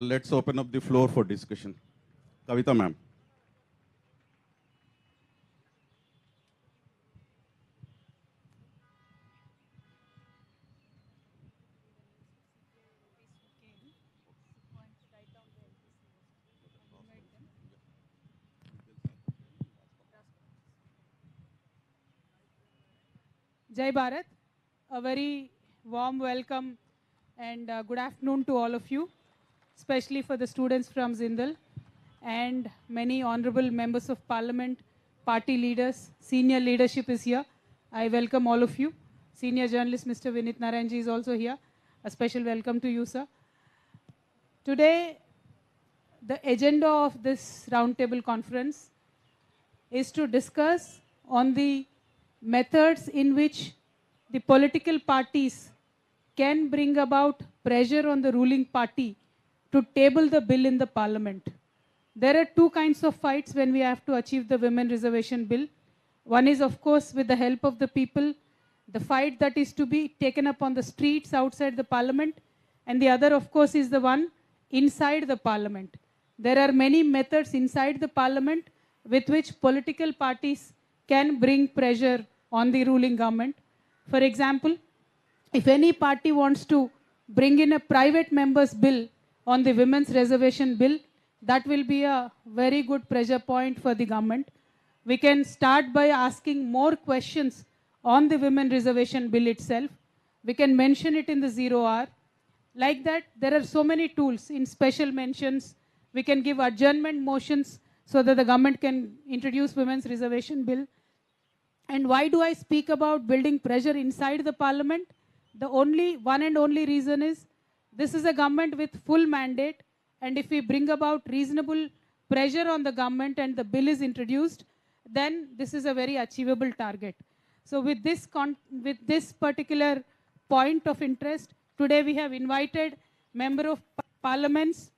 Let's open up the floor for discussion. Kavitha ma'am. Jai Bharat, a very warm welcome and good afternoon to all of you, especially for the students from Zindal and many honorable members of parliament, party leaders, senior leadership is here. I welcome all of you. Senior journalist Mr. Vinit Narayanji is also here. A special welcome to you, sir. Today, the agenda of this roundtable conference is to discuss on the methods in which the political parties can bring about pressure on the ruling party to table the bill in the parliament. There are two kinds of fights when we have to achieve the women reservation bill. One is, of course, with the help of the people, the fight that is to be taken up on the streets outside the parliament, and the other, of course, is the one inside the parliament. There are many methods inside the parliament with which political parties can bring pressure on the ruling government. For example, if any party wants to bring in a private member's bill on the women's reservation bill, that will be a very good pressure point for the government. We can start by asking more questions on the women reservation bill itself. We can mention it in the 0 hour. Like that, there are so many tools in special mentions. We can give adjournment motions so that the government can introduce women's reservation bill. And why do I speak about building pressure inside the parliament? The one and only reason is this is a government with full mandate, and if we bring about reasonable pressure on the government and the bill is introduced, then this is a very achievable target. So with this particular point of interest, today we have invited member of parliaments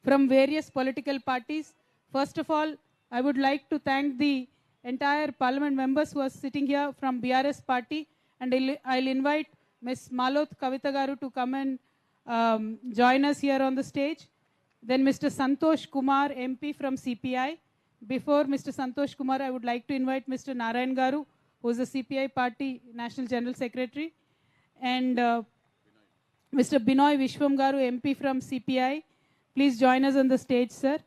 from various political parties. First of all, I would like to thank the entire parliament members who are sitting here from BRS party, and I'll invite Ms. Malot Kavitha Garu to come and join us here on the stage. Then Mr. Santosh Kumar, MP from CPI. Before Mr. Santosh Kumar, I would like to invite Mr. Narayan Garu, who is the CPI party National General Secretary, and Mr. Binoy Vishwam Garu, MP from CPI. Please join us on the stage, sir.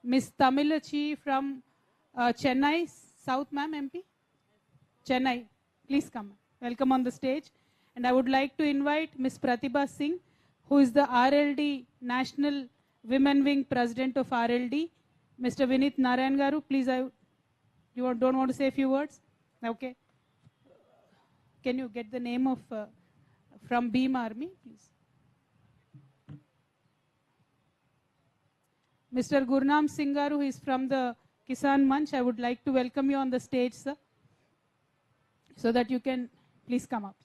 Ms. Tamilachi from Chennai, South, ma'am, MP? Chennai, please come. Welcome on the stage. And I would like to invite Ms. Pratibha Singh, who is the RLD National Women Wing President of RLD. Mr. Vinit Narayan Garu, please, you don't want to say a few words? Okay. Can you get the name of, from Beam Army, please? Mr. Gurnam Singh Garu, who is from the Kisan Manch, I would like to welcome you on the stage, sir, so that you can please come up.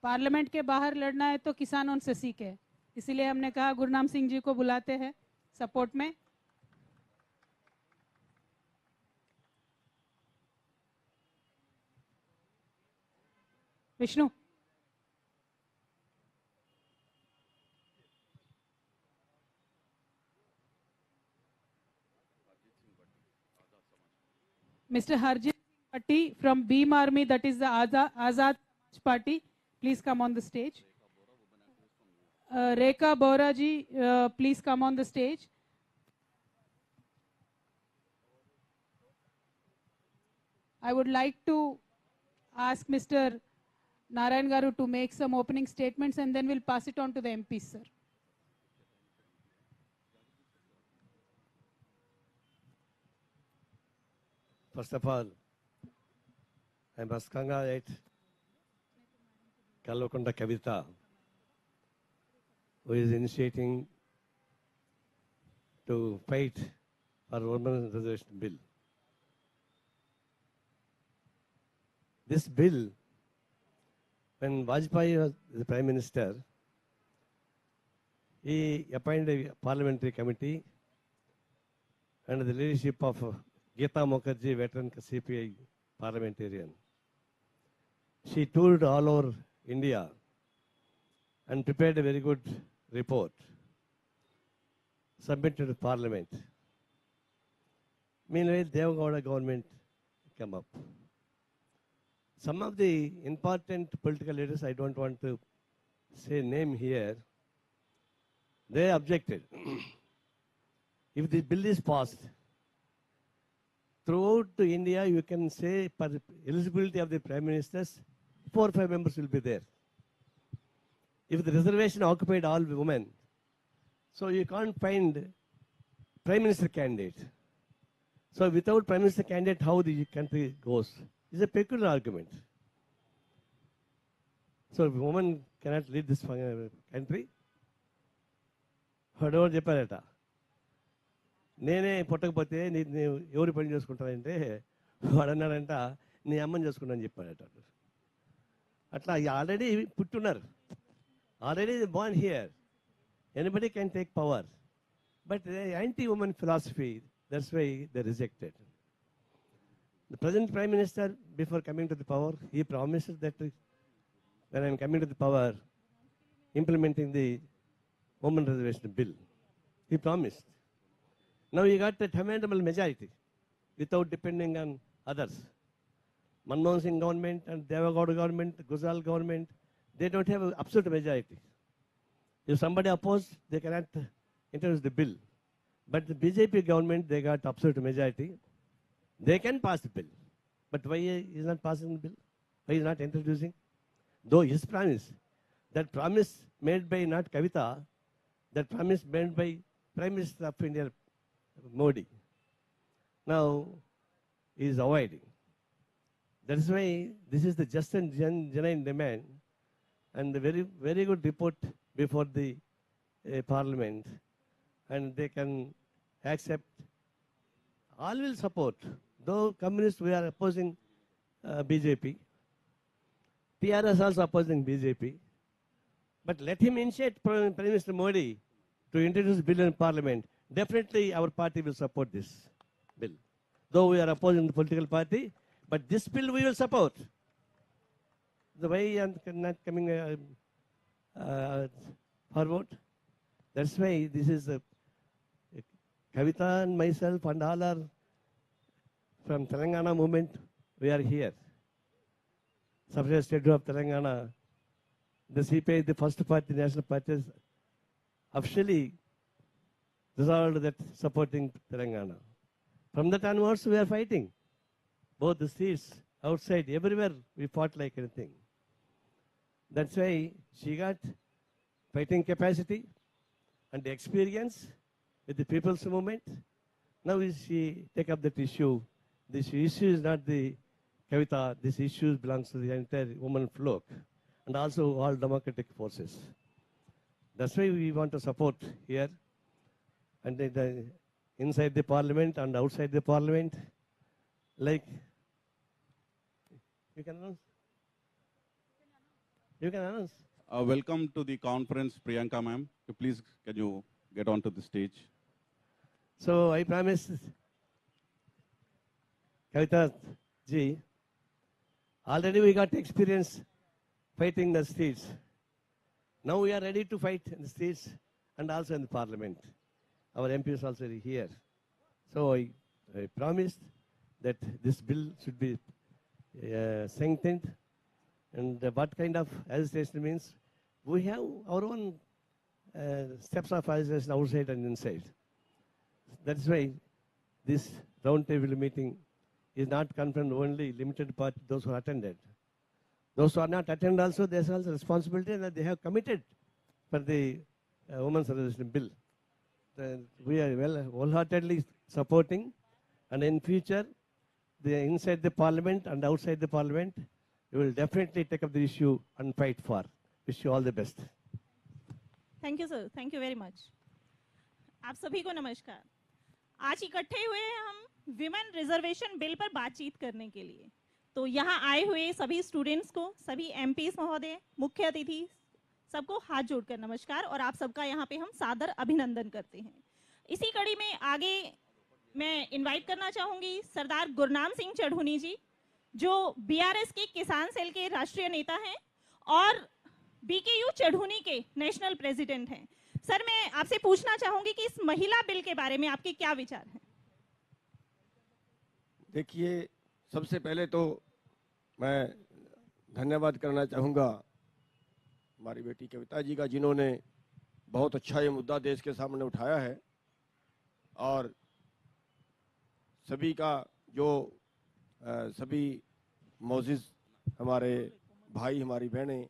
Parliament के बाहर लड़ना है तो किसानों से सीखे, इसीलिए हमने कहा गुरनाम सिंह जी को बुलाते हैं सपोर्ट में. Vishnu, Mr. Harjit Bhatti from Beam Army, that is the Azad Party, please come on the stage. Rekha Bora ji, please come on the stage. I would like to ask Mr. Narayan Garu to make some opening statements, and then we'll pass it on to the MPs, sir. First of all, I must congratulate Kavitha, who is initiating to fight for women's reservation bill. This bill, when Vajpayee was the Prime Minister, he appointed a parliamentary committee under the leadership of Geeta Mukherjee, veteran CPI parliamentarian. She toured all over India and prepared a very good report, submitted to Parliament. Meanwhile, Devagowda government came up. Some of the important political leaders, I don't want to say name here, they objected. If the bill is passed, throughout India, you can say for eligibility of the prime ministers, 4 or 5 members will be there. If the reservation occupied all women, so you can't find prime minister candidate. So without prime minister candidate, how the country goes? It's a peculiar argument. So if women cannot lead this country, ఎవరు చెప్పారట నేనే పుట్టకపోతే నేను ఎవరు పని చేసుకుంటానంటే వాడు అన్నాడంట నీ అమ్మని చేసుకుంటానని చెప్పాడట. అట్లా ఆల్రెడీ పుట్టున్నారు, already born here, anybody can take power, but anti women philosophy, that's why they rejected. The present Prime Minister, before coming to the power, he promised that when I am coming to the power, implementing the Women Reservation Bill. He promised. Now he got a commendable majority without depending on others. Manmohan Singh government and Devagowda government, Gujral government, they don't have an absolute majority. If somebody opposed, they cannot introduce the bill. But the BJP government, they got absolute majority. They can pass the bill. But why he is not passing the bill? Why he is not introducing? Though his promise, that promise made by not Kavitha, that promise made by Prime Minister of India, Modi, now he is avoiding. That is why this is the just and genuine demand, and a very, very good report before the Parliament, and they can accept. All will support. Though communists, we are opposing BJP. TRS also opposing BJP. But let him initiate Prime Minister Modi to introduce bill in Parliament. Definitely our party will support this bill. Though we are opposing the political party, but this bill we will support. The way I am not coming forward, that's why this is Kavitha and myself and all are from Telangana movement, we are here. Secretary of State of Telangana, the CPI, the first party, national parties, officially resolved that supporting Telangana. From that onwards, we are fighting. Both the streets, outside, everywhere, we fought like anything. That's why she got fighting capacity and experience with the people's movement. Now she take up that issue. This issue is not the Kavitha, this issue belongs to the entire woman flock and also all democratic forces. That's why we want to support here and inside the Parliament and outside the Parliament. Like, you can announce? You can announce. Welcome to the conference, Priyanka ma'am. Please, can you get onto the stage? So I promise, Kavitha ji, already we got experience fighting the streets. Now we are ready to fight in the streets and also in the Parliament. Our MP is also here. So I promised that this bill should be sanctioned. And what kind of agitation means? We have our own steps of agitation outside and inside. That's why this roundtable meeting is not confirmed only limited part those who attended. Those who are not attended also, there's also responsibility and they have committed for the Women's Reservation Bill. We are wholeheartedly supporting, and in future, inside the Parliament and outside the Parliament, we will definitely take up the issue and fight for. Wish you all the best. Thank you sir, thank you very much. आप सभी को नमस्कार. आज इकट्ठे हुए हैं हम women reservation bill पर बातचीत करने के लिए. तो यहाँ आए हुए सभी स्टूडेंट्स को, सभी एमपीस महोदय, मुख्य अतिथि, सबको हाथ जोड़कर नमस्कार और आप सबका यहाँ पे हम सादर अभिनंदन करते हैं. इसी कड़ी में आगे मैं इनवाइट करना चाहूँगी सरदार गुरनाम सिंह चढ़ूनी जी, जो बीआरएस के किसान सेल के राष्ट्रीय नेता हैं और बीकेयू चढ़ूनी के नेशनल प्रेसिडेंट हैं। सर, मैं आपसे पूछना चाहूंगी कि इस महिला बिल के बारे में आपके क्या विचार हैं? देखिए, सबसे पहले तो मैं धन्यवाद करना चाहूँगा हमारी बेटी कविता जी का, जिन्होंने बहुत अच्छा ये मुद्दा देश के सामने उठाया है। और सभी का जो सभी मौजूद हमारे भाई, हमारी बहनें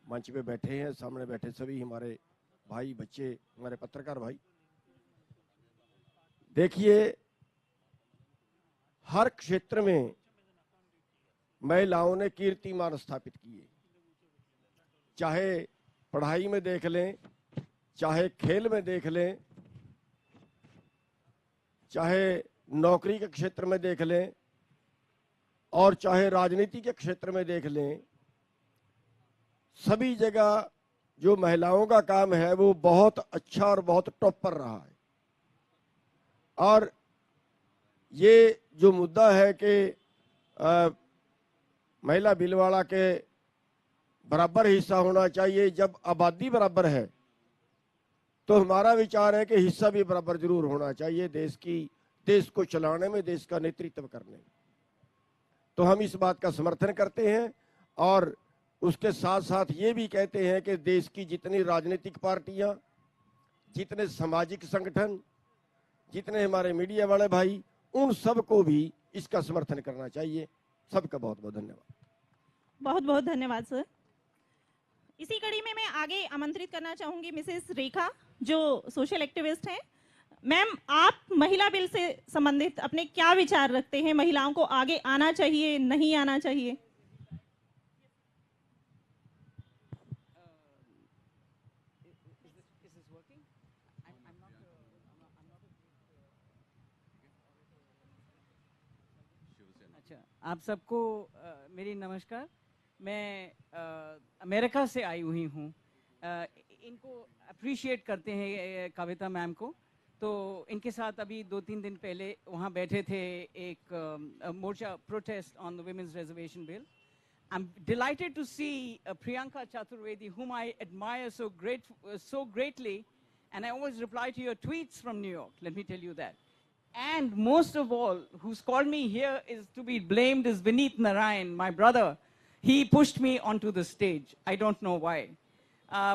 मंच पे बैठे हैं, सामने बैठे सभी हमारे भाई, बच्चे, हमारे पत्रकार भाई, देखिए हर क्षेत्र में महिलाओं ने कीर्तिमान स्थापित किए। चाहे पढ़ाई में देख लें, चाहे खेल में देख लें, चाहे नौकरी के क्षेत्र में देख लें, और चाहे राजनीति के क्षेत्र में देख लें, सभी जगह जो महिलाओं का काम है वो बहुत अच्छा और बहुत टॉप पर रहा है। और ये जो मुद्दा है कि महिला बिलवाड़ा के बराबर हिस्सा होना चाहिए, जब आबादी बराबर है तो हमारा विचार है कि हिस्सा भी बराबर जरूर होना चाहिए देश को चलाने में, देश का नेतृत्व करने में। तो हम इस बात का समर्थन करते हैं और उसके साथ साथ ये भी कहते हैं कि देश की जितनी राजनीतिक पार्टियां, जितने सामाजिक संगठन, जितने हमारे मीडिया वाले भाई, उन सबको भी इसका समर्थन करना चाहिए। सबका बहुत बहुत धन्यवाद। बहुत बहुत धन्यवाद सर। इसी कड़ी में मैं आगे आमंत्रित करना चाहूंगी मिसेस रेखा, जो सोशल एक्टिविस्ट हैं। मैम, आप महिला बिल से संबंधित अपने क्या विचार रखते हैं? महिलाओं को आगे आना चाहिए, नहीं आना चाहिए? आप सबको मेरी नमस्कार। मैं अमेरिका से आई हुई हूँ। इनको अप्रिशिएट करते हैं कविता मैम को, तो इनके साथ अभी 2-3 दिन पहले वहाँ बैठे थे एक मोर्चा protest on the women's reservation bill. I'm delighted to see Priyanka Chaturvedi, whom I admire so greatly, and I always reply to your tweets from New York, let me tell you that. And most of all, who's called me here is to be blamed is Vineet Narayan, my brother. He pushed me onto the stage. I don't know why.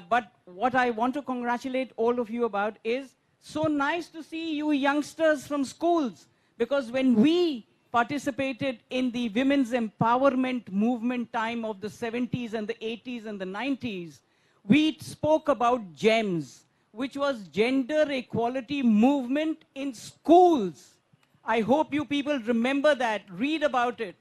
But what I want to congratulate all of you about is so nice to see you youngsters from schools, because when we participated in the women's empowerment movement time of the 70s and the 80s and the 90s, we spoke about GEMS, which was gender equality movement in schools. I hope you people remember that, read about it.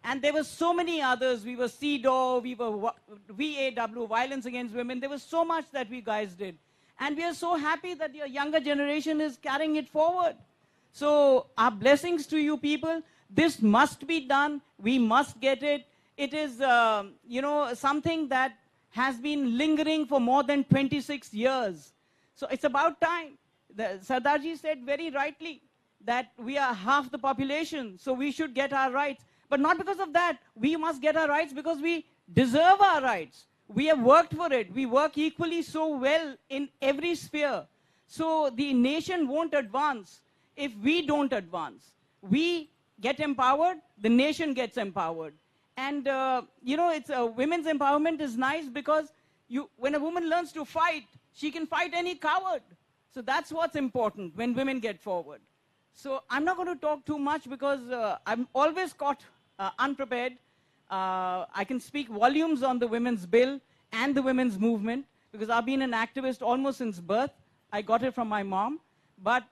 And there were so many others. We were CEDAW, we were VAW, Violence Against Women. There was so much that we guys did. And we are so happy that your younger generation is carrying it forward. So our blessings to you people. This must be done. We must get it. It is, something that has been lingering for more than 26 years. So it's about time. Sardarji said very rightly that we are half the population, so we should get our rights. But not because of that. We must get our rights because we deserve our rights. We have worked for it. We work equally so well in every sphere. So the nation won't advance if we don't advance. We get empowered, the nation gets empowered. And, it's women's empowerment is nice because when a woman learns to fight, she can fight any coward. So that's what's important when women get forward. So I'm not going to talk too much because I'm always caught unprepared. I can speak volumes on the women's bill and the women's movement because I've been an activist almost since birth. I got it from my mom. But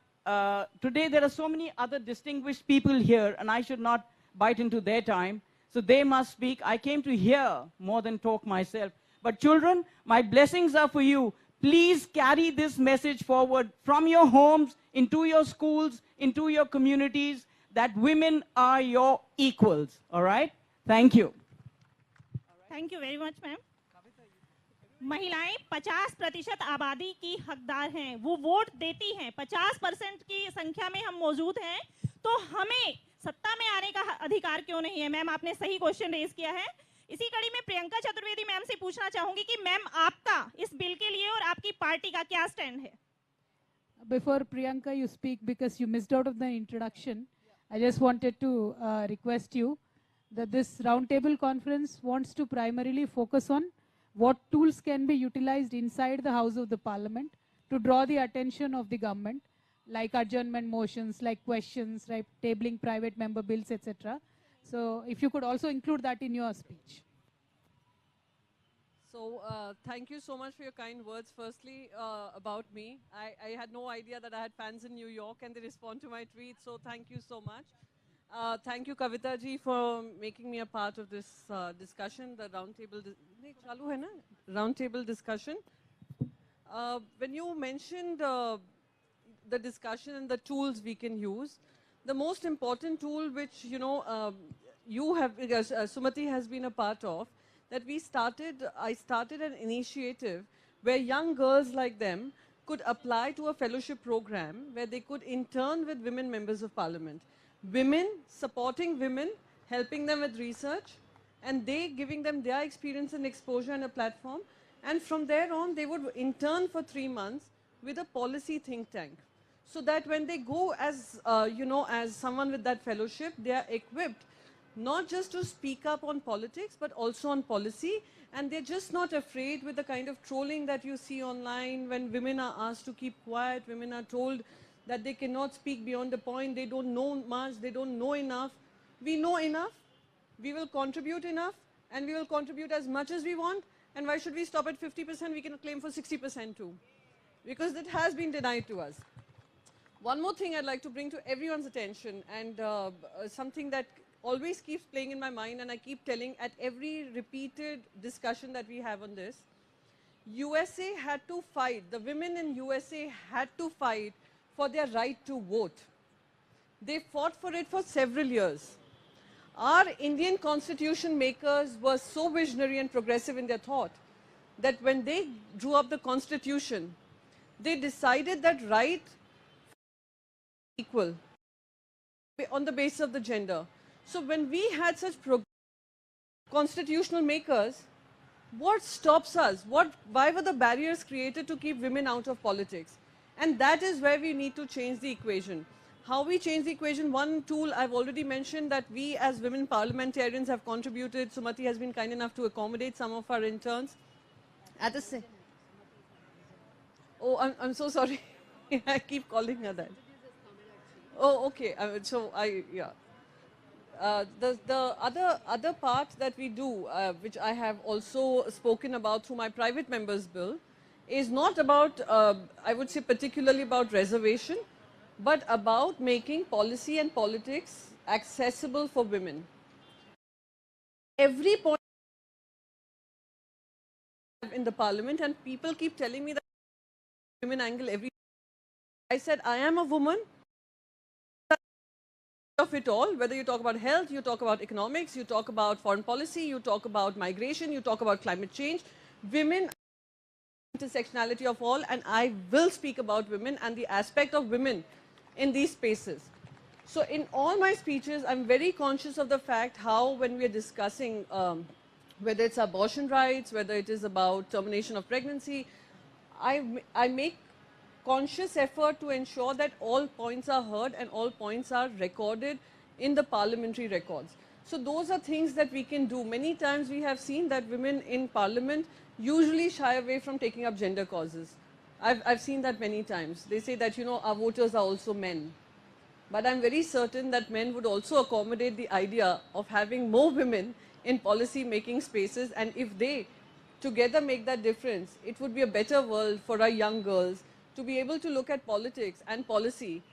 today there are so many other distinguished people here and I should not bite into their time. So they must speak. I came to hear more than talk myself. But children, my blessings are for you. Please carry this message forward from your homes, into your schools, into your communities, that women are your equals. All right? Thank you. Thank you very much, ma'am. महिलाएं 50% आबादी की हकदार हैं, वो vote देती हैं, 50% की संख्या में हम मौजूद हैं, तो हमें सत्ता में आने का अधिकार क्यों नहीं है? मैम, आपने सही क्वेश्चन रेज किया है। इसी कड़ी में प्रियंका चतुर्वेदी मैम से पूछना चाहूंगी कि मैम, आपका इस बिल के लिए और आपकी पार्टी का क्या स्टैंड है? Before Priyanka, you speak, because you missed out of the introduction, I just wanted to request you that this roundtable conference wants to primarily focus on what tools can be utilized inside the House of the Parliament to draw the attention of the government, like adjournment motions, like questions, like tabling private member bills, etc. So if you could also include that in your speech. So thank you so much for your kind words. Firstly, about me, I had no idea that I had fans in New York and they respond to my tweets. So thank you so much. Thank you, Kavitha ji, for making me a part of this discussion, the roundtable discussion. When you mentioned the discussion and the tools we can use, the most important tool which you have, Sumati has been a part of, that I started an initiative where young girls like them could apply to a fellowship program where they could intern with women members of parliament. Women supporting women, helping them with research, and they giving them their experience and exposure and a platform. And from there on, they would intern for 3 months with a policy think tank. So that when they go as, as someone with that fellowship, they are equipped not just to speak up on politics, but also on policy. And they're just not afraid with the kind of trolling that you see online when women are asked to keep quiet, women are told that they cannot speak beyond the point, they don't know much, they don't know enough. We know enough, we will contribute enough, and we will contribute as much as we want. And why should we stop at 50%? We can claim for 60% too, because it has been denied to us. One more thing I'd like to bring to everyone's attention, and something that always keeps playing in my mind, and I keep telling at every repeated discussion that we have on this. USA had to fight, the women in USA had to fight for their right to vote. They fought for it for several years. Our Indian constitution makers were so visionary and progressive in their thought that when they drew up the constitution, they decided that right equal on the basis of the gender. So when we had such constitutional makers, what stops us? Why were the barriers created to keep women out of politics? And that is where we need to change the equation. How we change the equation? One tool I've already mentioned, that we as women parliamentarians have contributed. Sumati has been kind enough to accommodate some of our interns. At the same, oh, I'm so sorry. I keep calling her that. Oh, okay. The other part that we do, which I have also spoken about through my private members bill, is not about, I would say particularly about reservation, but about making policy and politics accessible for women. Every point in the parliament, and people keep telling me that women angle every. I said, I am a woman. Of it all, whether you talk about health, you talk about economics, you talk about foreign policy, you talk about migration, you talk about climate change, women, intersectionality of all, and I will speak about women and the aspect of women in these spaces. So in all my speeches, I'm very conscious of the fact how when we are discussing whether it's abortion rights, whether it is about termination of pregnancy, I make conscious effort to ensure that all points are heard and all points are recorded in the parliamentary records. So those are things that we can do. Many times we have seen that women in parliament usually shy away from taking up gender causes. I've seen that many times. They say that, our voters are also men. But I'm very certain that men would also accommodate the idea of having more women in policy making spaces, and if they together make that difference, it would be a better world for our young girls to be able to look at politics and policy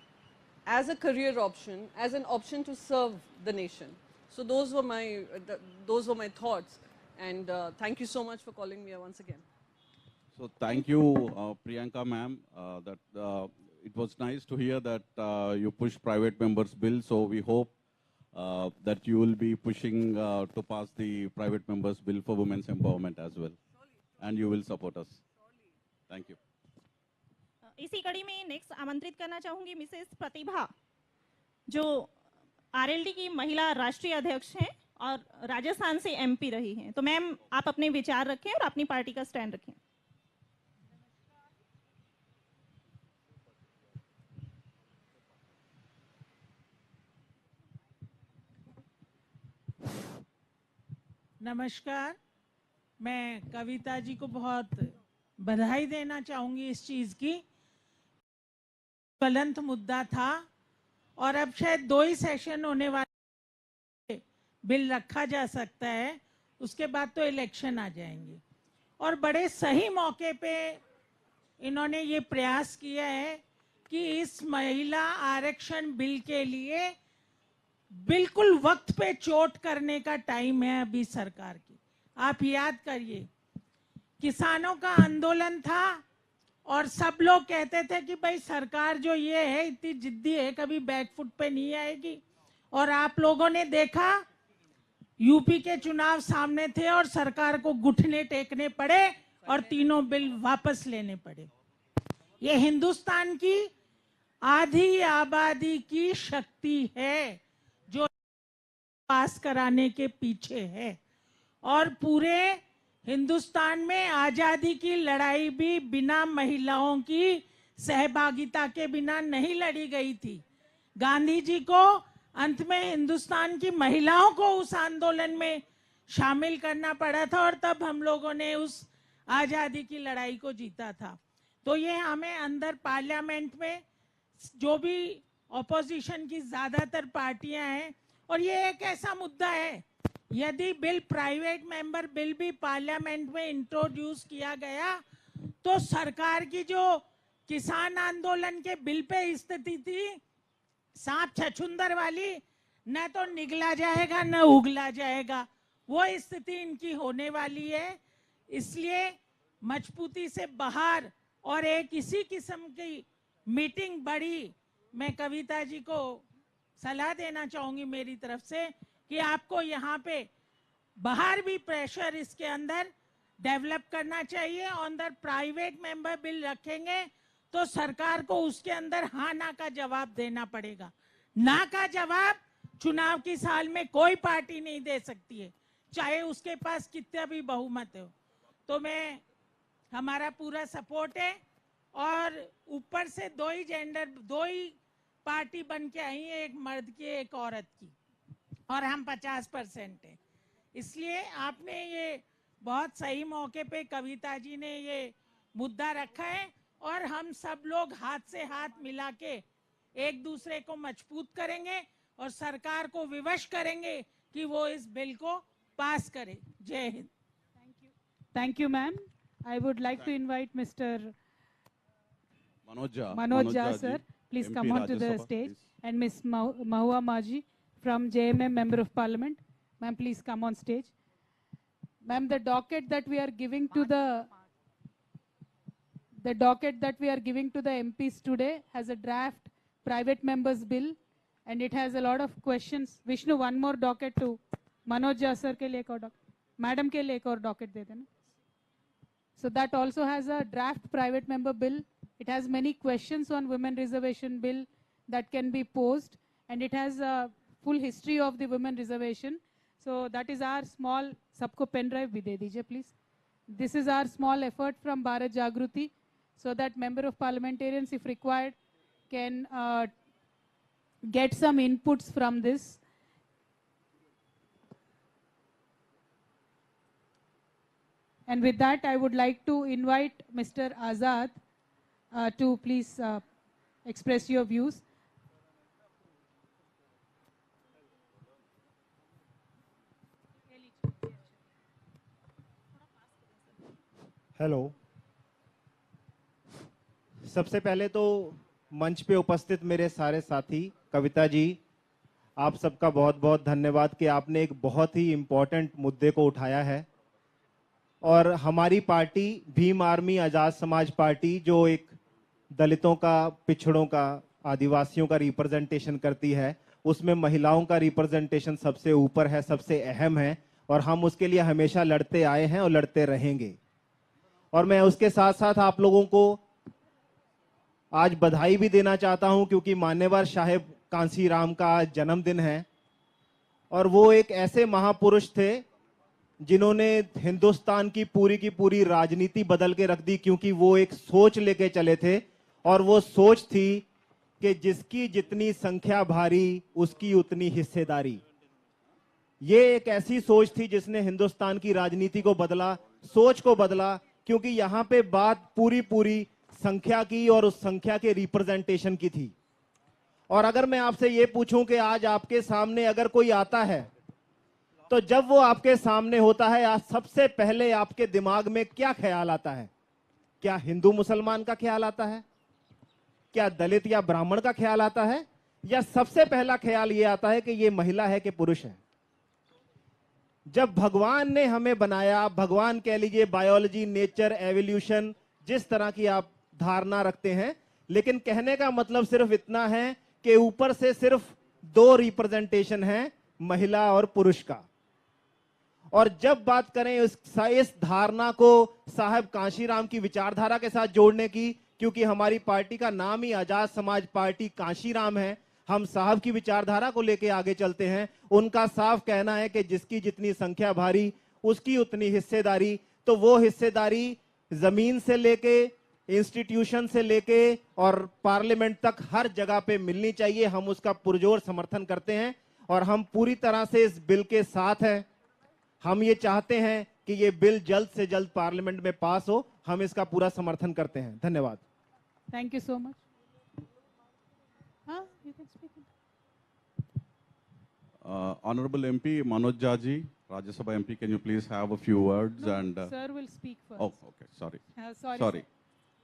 as a career option, as an option to serve the nation. So those were my thoughts, and thank you so much for calling me once again. So thank you, Priyanka ma'am. It was nice to hear that you push private members bill. So we hope that you will be pushing to pass the private members bill for women's empowerment as well, and you will support us. Thank you. इसी कड़ी में next आमंत्रित करना चाहूंगी Mrs प्रतिभा, जो RLD की महिला राष्ट्रीय अध्यक्ष हैं और राजस्थान से एमपी रही हैं। तो मैम आप अपने विचार रखें और अपनी पार्टी का स्टैंड रखें। नमस्कार, मैं कविता जी को बहुत बधाई देना चाहूंगी इस चीज की। ज्वलंत मुद्दा था और अब शायद 2 ही सेशन होने वाले, बिल रखा जा सकता है, उसके बाद तो इलेक्शन आ जाएंगे। और बड़े सही मौके पे इन्होंने ये प्रयास किया है कि इस महिला आरक्षण बिल के लिए बिल्कुल वक्त पे चोट करने का टाइम है अभी सरकार की। आप याद करिए, किसानों का आंदोलन था और सब लोग कहते थे कि भाई सरकार जो ये है इतनी जिद्दी है, कभी बैकफुट पे नहीं आएगी। और आप लोगों ने देखा, यूपी के चुनाव सामने थे और सरकार को घुटने टेकने पड़े और तीनों बिल वापस लेने पड़े। ये हिंदुस्तान की आधी आबादी की शक्ति है जो पास कराने के पीछे है। और पूरे हिंदुस्तान में आजादी की लड़ाई भी बिना महिलाओं की सहभागिता के बिना नहीं लड़ी गई थी। गांधी जी को अंत में हिंदुस्तान की महिलाओं को उस आंदोलन में शामिल करना पड़ा था और तब हम लोगों ने उस आजादी की लड़ाई को जीता था। तो ये हमें अंदर पार्लियामेंट में जो भी ऑपोजिशन की ज्यादातर पार्टियां हैं, और ये एक ऐसा मुद्दा है, यदि बिल प्राइवेट मेंबर बिल भी पार्लियामेंट में इंट्रोड्यूस किया गया तो सरकार की जो किसान आंदोलन के बिल पे स्थिति थी सांप छछुंदर वाली, न तो निगला जाएगा न उगला जाएगा, वो स्थिति इनकी होने वाली है। इसलिए मजबूती से बाहर और एक इसी किस्म की मीटिंग बड़ी, मैं कविता जी को सलाह देना चाहूंगी मेरी तरफ से कि आपको यहाँ पे बाहर भी प्रेशर इसके अंदर डेवलप करना चाहिए। अंदर प्राइवेट मेंबर बिल रखेंगे तो सरकार को उसके अंदर हाँ ना का जवाब देना पड़ेगा। ना का जवाब चुनाव की साल में कोई पार्टी नहीं दे सकती है, चाहे उसके पास कितना भी बहुमत हो। तो मैं, हमारा पूरा सपोर्ट है। और ऊपर से 2 ही जेंडर, 2 ही पार्टी बन के आई है, एक मर्द की एक औरत की, और हम 50% है। इसलिए आपने ये बहुत सही मौके पे कविता जी ने ये मुद्दा रखा है और हम सब लोग हाथ से हाथ मिला के एक दूसरे को मजबूत करेंगे और सरकार को विवश करेंगे कि वो इस बिल को पास करे। जय Hind. Thank you, ma'am. I would like to invite Mr. Manoj Manoj Jha, ji, sir. Please MP come on to Rajya the Sabha, stage. please. And Ms. Mahua Maji from JMM, Member of Parliament. Ma'am, please come on stage. Ma'am, the docket that we are giving to the MPs today has a draft private members bill, and it has a lot of questions. Vishnu, one more docket to Manoj Jha sir ke liye ek aur docket, madam ke liye ek aur docket de dena. So that also has a draft private member bill. It has many questions on women reservation bill that can be posed, and it has a full history of the women reservation. So that is our small, sabko pen drive bhi de dijiye please. This is our small effort from Bharat Jagruthi, so that member of parliamentarians, if required, can get some inputs from this. And with that, I would like to invite Mr. Azad to please express your views. Hello, सबसे पहले तो मंच पे उपस्थित मेरे सारे साथी, कविता जी, आप सबका बहुत बहुत धन्यवाद कि आपने एक बहुत ही इम्पोर्टेंट मुद्दे को उठाया है। और हमारी पार्टी भीम आर्मी आज़ाद समाज पार्टी, जो एक दलितों का, पिछड़ों का, आदिवासियों का रिप्रेजेंटेशन करती है, उसमें महिलाओं का रिप्रेजेंटेशन सबसे ऊपर है, सबसे अहम है, और हम उसके लिए हमेशा लड़ते आए हैं और लड़ते रहेंगे। और मैं उसके साथ साथ आप लोगों को आज बधाई भी देना चाहता हूं, क्योंकि मान्यवर कांसीराम का आज जन्मदिन है और वो एक ऐसे महापुरुष थे जिन्होंने हिंदुस्तान की पूरी राजनीति बदल के रख दी, क्योंकि वो एक सोच लेके चले थे और वो सोच थी कि जिसकी जितनी संख्या भारी उसकी उतनी हिस्सेदारी। ये एक ऐसी सोच थी जिसने हिंदुस्तान की राजनीति को बदला, सोच को बदला, क्योंकि यहां पे बात पूरी संख्या की और उस संख्या के रिप्रेजेंटेशन की थी। और अगर मैं आपसे ये पूछूं कि आज आपके सामने अगर कोई आता है तो जब वो आपके सामने होता है आज सबसे पहले आपके दिमाग में क्या ख्याल आता है? क्या हिंदू मुसलमान का ख्याल आता है? क्या दलित या ब्राह्मण का ख्याल आता है? या सबसे पहला ख्याल ये आता है कि ये महिला है कि पुरुष है? जब भगवान ने हमें बनाया, भगवान कह लीजिए, बायोलॉजी, नेचर, एवोल्यूशन, जिस तरह की आप धारणा रखते हैं, लेकिन कहने का मतलब सिर्फ इतना है कि ऊपर से सिर्फ 2 रिप्रेजेंटेशन है, महिला और पुरुष का। और जब बात करें इस धारणा को साहब कांशीराम की विचारधारा के साथ जोड़ने की, क्योंकि हमारी पार्टी का नाम ही आजाद समाज पार्टी कांशीराम है, हम साहब की विचारधारा को लेके आगे चलते हैं। उनका साफ कहना है कि जिसकी जितनी संख्या भारी उसकी उतनी हिस्सेदारी। तो वो हिस्सेदारी जमीन से लेके, इंस्टीट्यूशन से लेके और पार्लियामेंट तक हर जगह पे मिलनी चाहिए। हम उसका पुरजोर समर्थन करते हैं और हम पूरी तरह से इस बिल के साथ हैं। हम ये चाहते हैं कि ये बिल जल्द से जल्द पार्लियामेंट में पास हो। हम इसका पूरा समर्थन करते हैं। धन्यवाद। Thank you so much. You can speak. Honorable MP Manoj Jaji, Rajya Sabha MP, can you please have a few words? No, and sir will speak first. Oh, okay, sorry. Sorry. Sorry.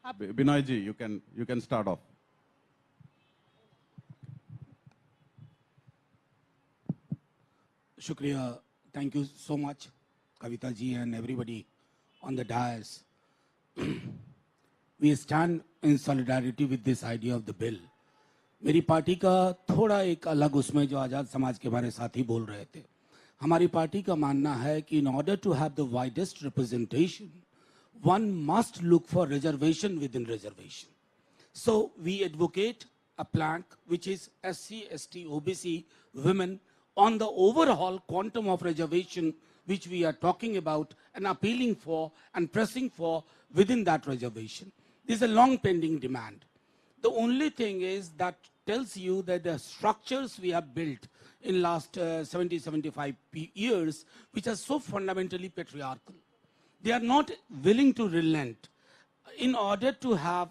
Up- Binoy ji, you can start off. Shukriya. Thank you so much, Kavitha ji and everybody on the dais. We stand in solidarity with this idea of the bill. मेरी party का थोड़ा एक अलग उसमें जो आज़ाद समाज के हमारे साथी बोल रहे थे, हमारी पार्टी का मानना है कि in order to have the widest representation, one must look for reservation within reservation. So we advocate a plank which is SC, ST, OBC, women on the overall quantum of reservation which we are talking about and appealing for and pressing for within that reservation. This is a long pending demand. The only thing is that tells you that the structures we have built in last 70, 75 years, which are so fundamentally patriarchal, they are not willing to relent in order to have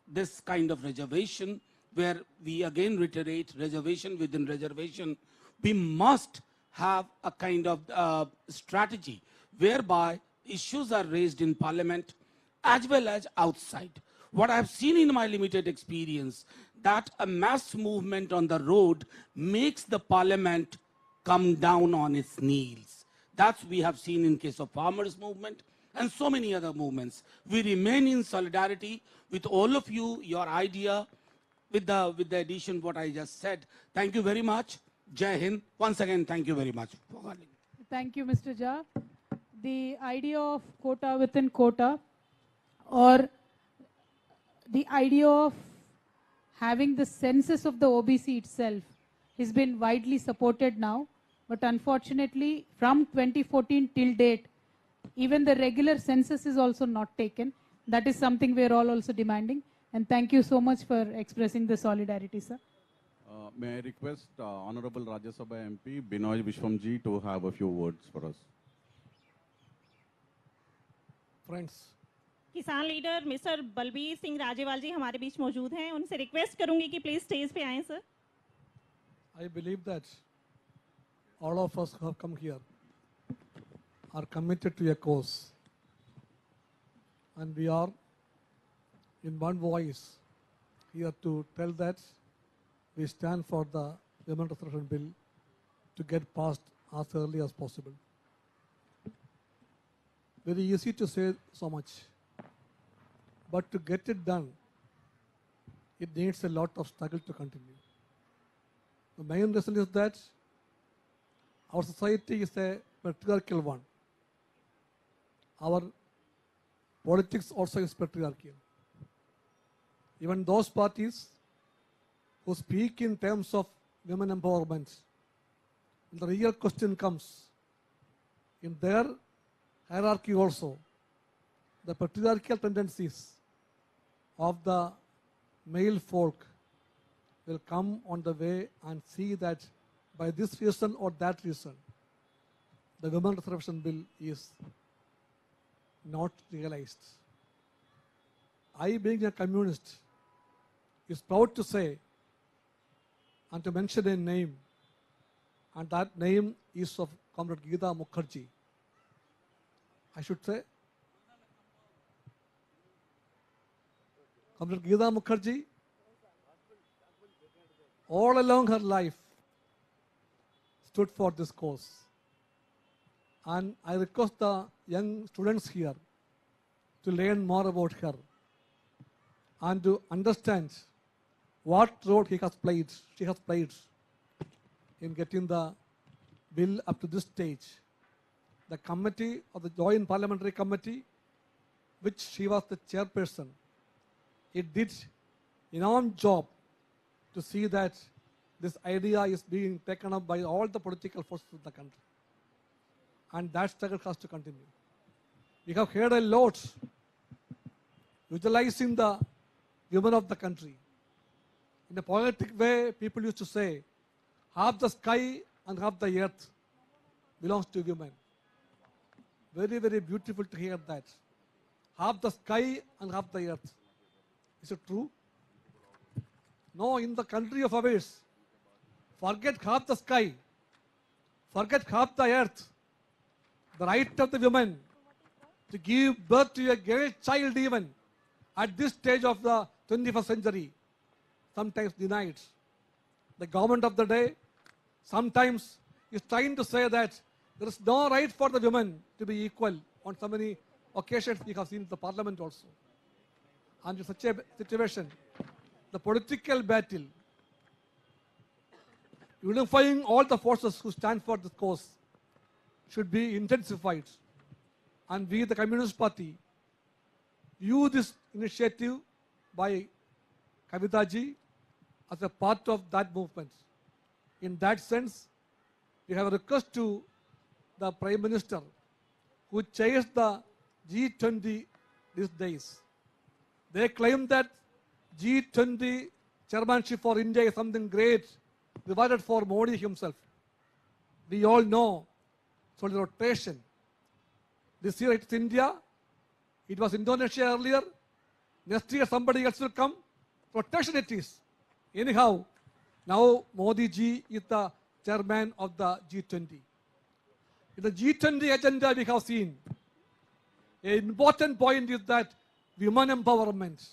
this kind of reservation where we again reiterate reservation within reservation. We must have a kind of strategy whereby issues are raised in parliament as well as outside. What I have seen in my limited experience, that a mass movement on the road makes the parliament come down on its knees. That's we have seen in case of farmers movement and so many other movements. We remain in solidarity with all of you, your idea, with the addition what I just said. Thank you very much. Jai Hind. Once again, thank you very much for calling. Thank you, Mr. Jha. The idea of quota within quota, or the idea of having the census of the OBC itself has been widely supported now, but unfortunately from 2014 till date, even the regular census is also not taken. That is something we are all also demanding, and thank you so much for expressing the solidarity, sir. May I request Honorable Rajya Sabha MP Binoy Vishwamji to have a few words for us. Friends, किसान leader mister Balbir Singh Rajewal जी हमारे बीच मौजूद हैं। उनसे request करूंगी कि please stage पे आएं sir. I believe that all of us who have come here are committed to a cause, and we are in one voice here to tell that we stand for the Women Reservation Bill to get passed as early as possible. Very easy to say so much, but to get it done, it needs a lot of struggle to continue. The main reason is that our society is a patriarchal one. Our politics also is patriarchal. Even those parties who speak in terms of women empowerment. And the real question comes, in their hierarchy also, the patriarchal tendencies of the male folk will come on the way and see that by this reason or that reason, the women reservation bill is not realized. I, being a communist, is proud to say and to mention a name, and that name is of Comrade Geeta Mukherjee. I should say, Comrade Geeta Mukherjee, all along her life, stood for this cause. And I request the young students here to learn more about her and to understand what role she has played in getting the bill up to this stage. The committee of the Joint Parliamentary Committee, which she was the chairperson, it did enormous job to see that this idea is being taken up by all the political forces of the country. And that struggle has to continue. We have heard a lot utilizing the women of the country. In a poetic way, people used to say, half the sky and half the earth belongs to women. Very, very beautiful to hear that. Half the sky and half the earth. Is it true? No, in the country of ours, forget half the sky, forget half the earth. The right of the woman to give birth to a girl child even at this stage of the 21st century, sometimes denied. The government of the day sometimes is trying to say that there is no right for the women to be equal. On so many occasions we have seen in the parliament also. And in such a situation, the political battle, unifying all the forces who stand for this cause, should be intensified. And we, the Communist Party, use this initiative by Kavitha ji as a part of that movement. In that sense, we have a request to the Prime Minister, who chairs the G20 these days. They claim that G20 chairmanship for India is something great, rewarded for Modi himself. We all know, so the rotation. This year it's India, it was Indonesia earlier, next year somebody else will come, rotation it is. Anyhow, now Modi ji is the chairman of the G20. In the G20 agenda we have seen, an important point is that women empowerment.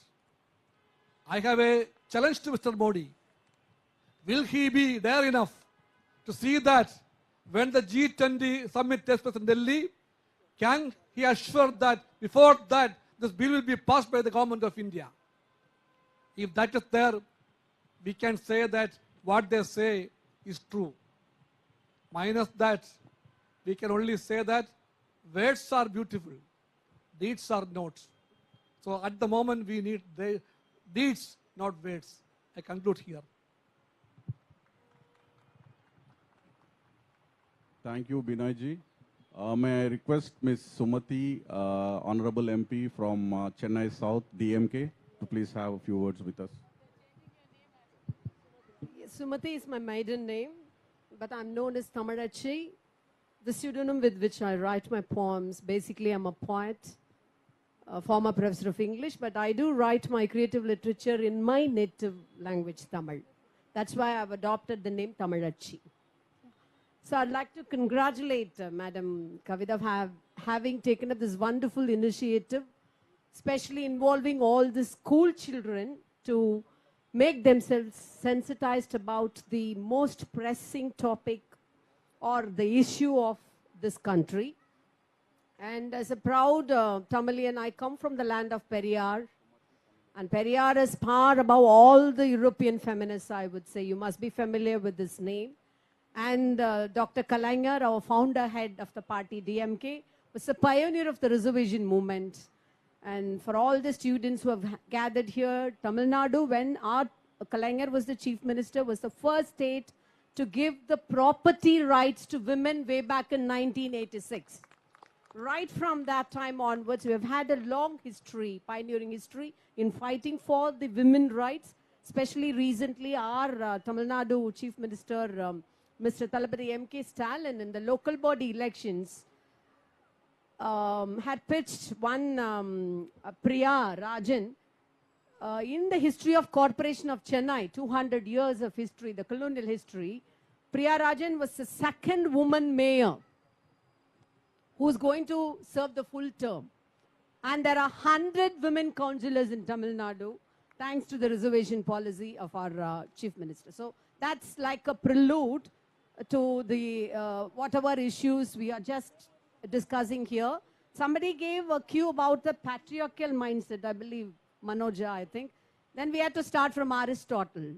I have a challenge to Mr. Modi. Will he be there enough to see that when the G20 summit takes place in Delhi, can he assure that before that this bill will be passed by the government of India? If that is there, we can say that what they say is true. Minus that, we can only say that words are beautiful, deeds are not. So at the moment we need deeds, not words. I conclude here. Thank you, Binay ji. May I request Ms. Sumati, Honorable MP from Chennai South, DMK, to please have a few words with us. Sumati is my maiden name, but I'm known as Tamarachi, the pseudonym with which I write my poems. Basically, I'm a poet, a former professor of English, but I do write my creative literature in my native language, Tamil. That's why I've adopted the name Tamarachi. So I'd like to congratulate Madam Kavitha for having taken up this wonderful initiative, especially involving all the school children to make themselves sensitized about the most pressing topic or the issue of this country. And as a proud Tamilian, I come from the land of Periyar. And Periyar is far above all the European feminists, I would say. You must be familiar with this name. And Dr. Kalaignar, our founder head of the party DMK, was a pioneer of the reservation movement. And for all the students who have gathered here, Tamil Nadu, when our Kalaignar was the chief minister, was the first state to give the property rights to women way back in 1986. Right from that time onwards, we have had a long history, pioneering history, in fighting for the women's rights. Especially recently, our Tamil Nadu Chief Minister, Mr. Thalapathy M.K. Stalin, in the local body elections, had pitched one Priya Rajan. In the history of Corporation of Chennai, 200 years of history, the colonial history, Priya Rajan was the second woman mayor who's going to serve the full term. And there are 100 women councillors in Tamil Nadu, thanks to the reservation policy of our Chief Minister. So that's like a prelude to the whatever issues we are just discussing here. Somebody gave a cue about the patriarchal mindset, I believe, Manoja, I think. Then we had to start from Aristotle.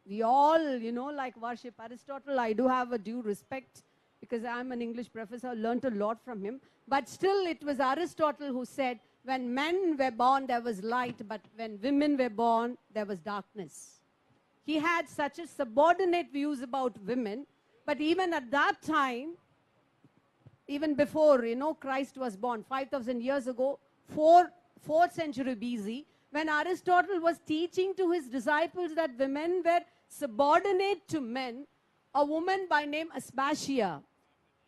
We all, like worship Aristotle. I do have a due respect because I'm an English professor. I learned a lot from him. But still, it was Aristotle who said, when men were born, there was light, but when women were born, there was darkness. He had such a subordinate views about women, but even at that time, even before, Christ was born, 5,000 years ago, 4th century BC, when Aristotle was teaching to his disciples that women were subordinate to men, a woman by name Aspasia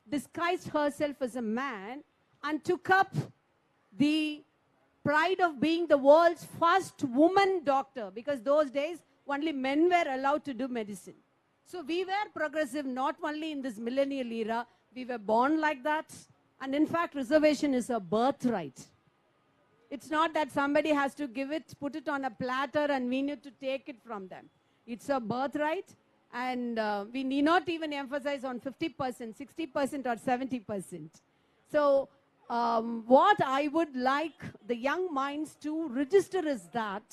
disguised herself as a man and took up the pride of being the world's first woman doctor, because those days only men were allowed to do medicine. So we were progressive not only in this millennial era, we were born like that. And in fact, reservation is a birthright. It's not that somebody has to give it, put it on a platter and we need to take it from them. It's a birthright, and we need not even emphasize on 50%, 60% or 70%. So what I would like the young minds to register is that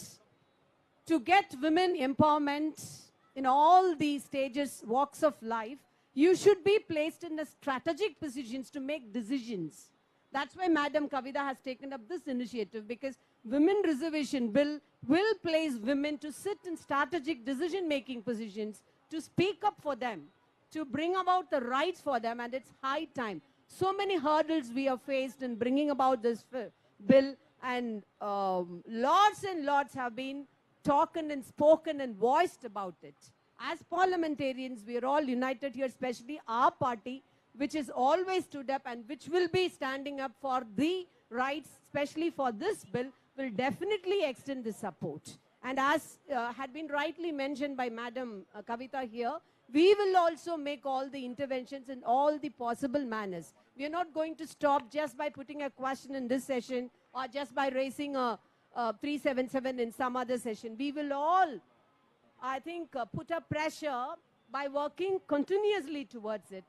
to get women empowerment in all the stages, walks of life, you should be placed in the strategic positions to make decisions. That's why Madam Kavitha has taken up this initiative, because Women Reservation Bill will place women to sit in strategic decision-making positions, to speak up for them, to bring about the rights for them, and it's high time. So many hurdles we have faced in bringing about this bill, and lots and lots have been talked and spoken and voiced about it. As parliamentarians, we are all united here, especially our party, which has always stood up and which will be standing up for the rights, especially for this bill, will definitely extend the support. And as had been rightly mentioned by Madam Kavitha here, we will also make all the interventions in all the possible manners. We are not going to stop just by putting a question in this session or just by raising a 377 in some other session. We will all, I think, put up pressure by working continuously towards it,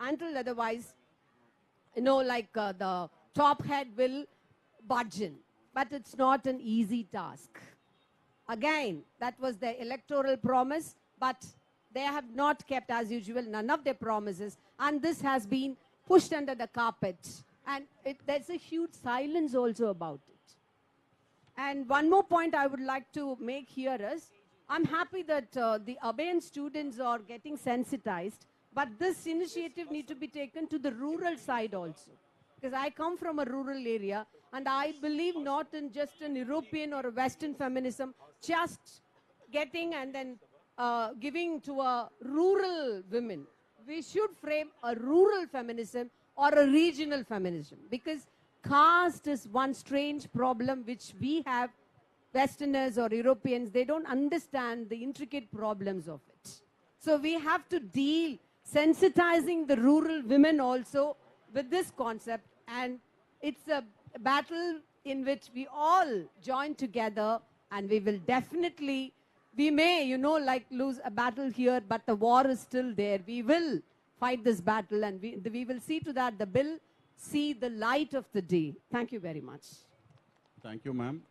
until otherwise, the top head will budge in. But it's not an easy task. Again, that was their electoral promise, but they have not kept, as usual, none of their promises. And this has been pushed under the carpet. And there's a huge silence also about it. And one more point I would like to make here is, I'm happy that the Abayan students are getting sensitized, but this initiative needs to be taken to the rural side also. Because I come from a rural area, and I believe not in just an European or a Western feminism, just getting and then giving to a rural women. We should frame a rural feminism or a regional feminism, because caste is one strange problem which we have, Westerners or Europeans, they don't understand the intricate problems of it. So we have to deal, sensitizing the rural women also with this concept, and it's a battle in which we all join together, and we will definitely, we may, lose a battle here, but the war is still there. We will fight this battle, and we will see to that the bill see the light of the day. Thank you very much. Thank you, ma'am.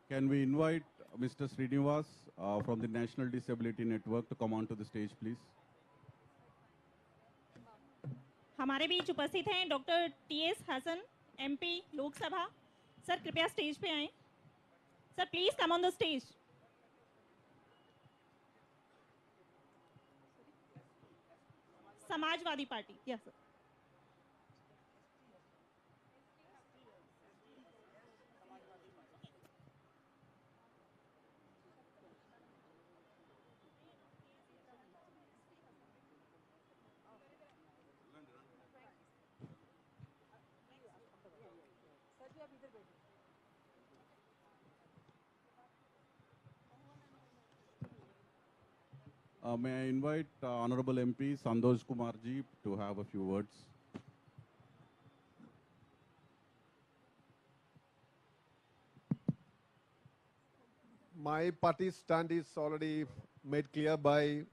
Can we invite Mr. Srinivas from the National Disability Network to come onto the stage, please? हमारे बीच उपस्थित हैं doctor TS Hasan, MP Lok Sabha. Sir कृपया stage पे आएं। Sir please come on the stage. Samajwadi Party. Yes sir. May I invite Honorable MP Santosh Kumar ji to have a few words. My party's stand is already made clear by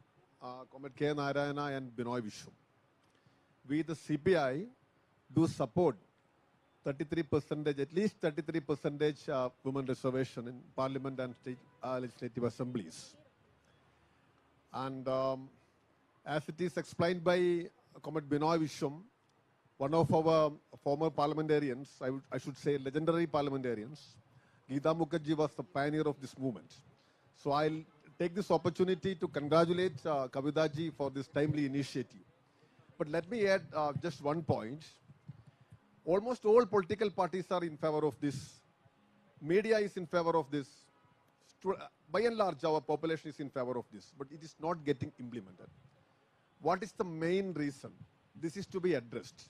Comrade K. Narayana and Binoy Vishnu. We, the CPI, do support 33%, at least 33% women reservation in Parliament and state legislative assemblies. And as it is explained by Comrade Binoy Vishnu, one of our former parliamentarians, I should say legendary parliamentarians, Geeta Mukherjee was the pioneer of this movement. So I'll take this opportunity to congratulate Kavitha ji for this timely initiative. But let me add just one point. Almost all political parties are in favor of this. Media is in favor of this. By and large, our population is in favor of this, but it is not getting implemented. What is the main reason? This is to be addressed.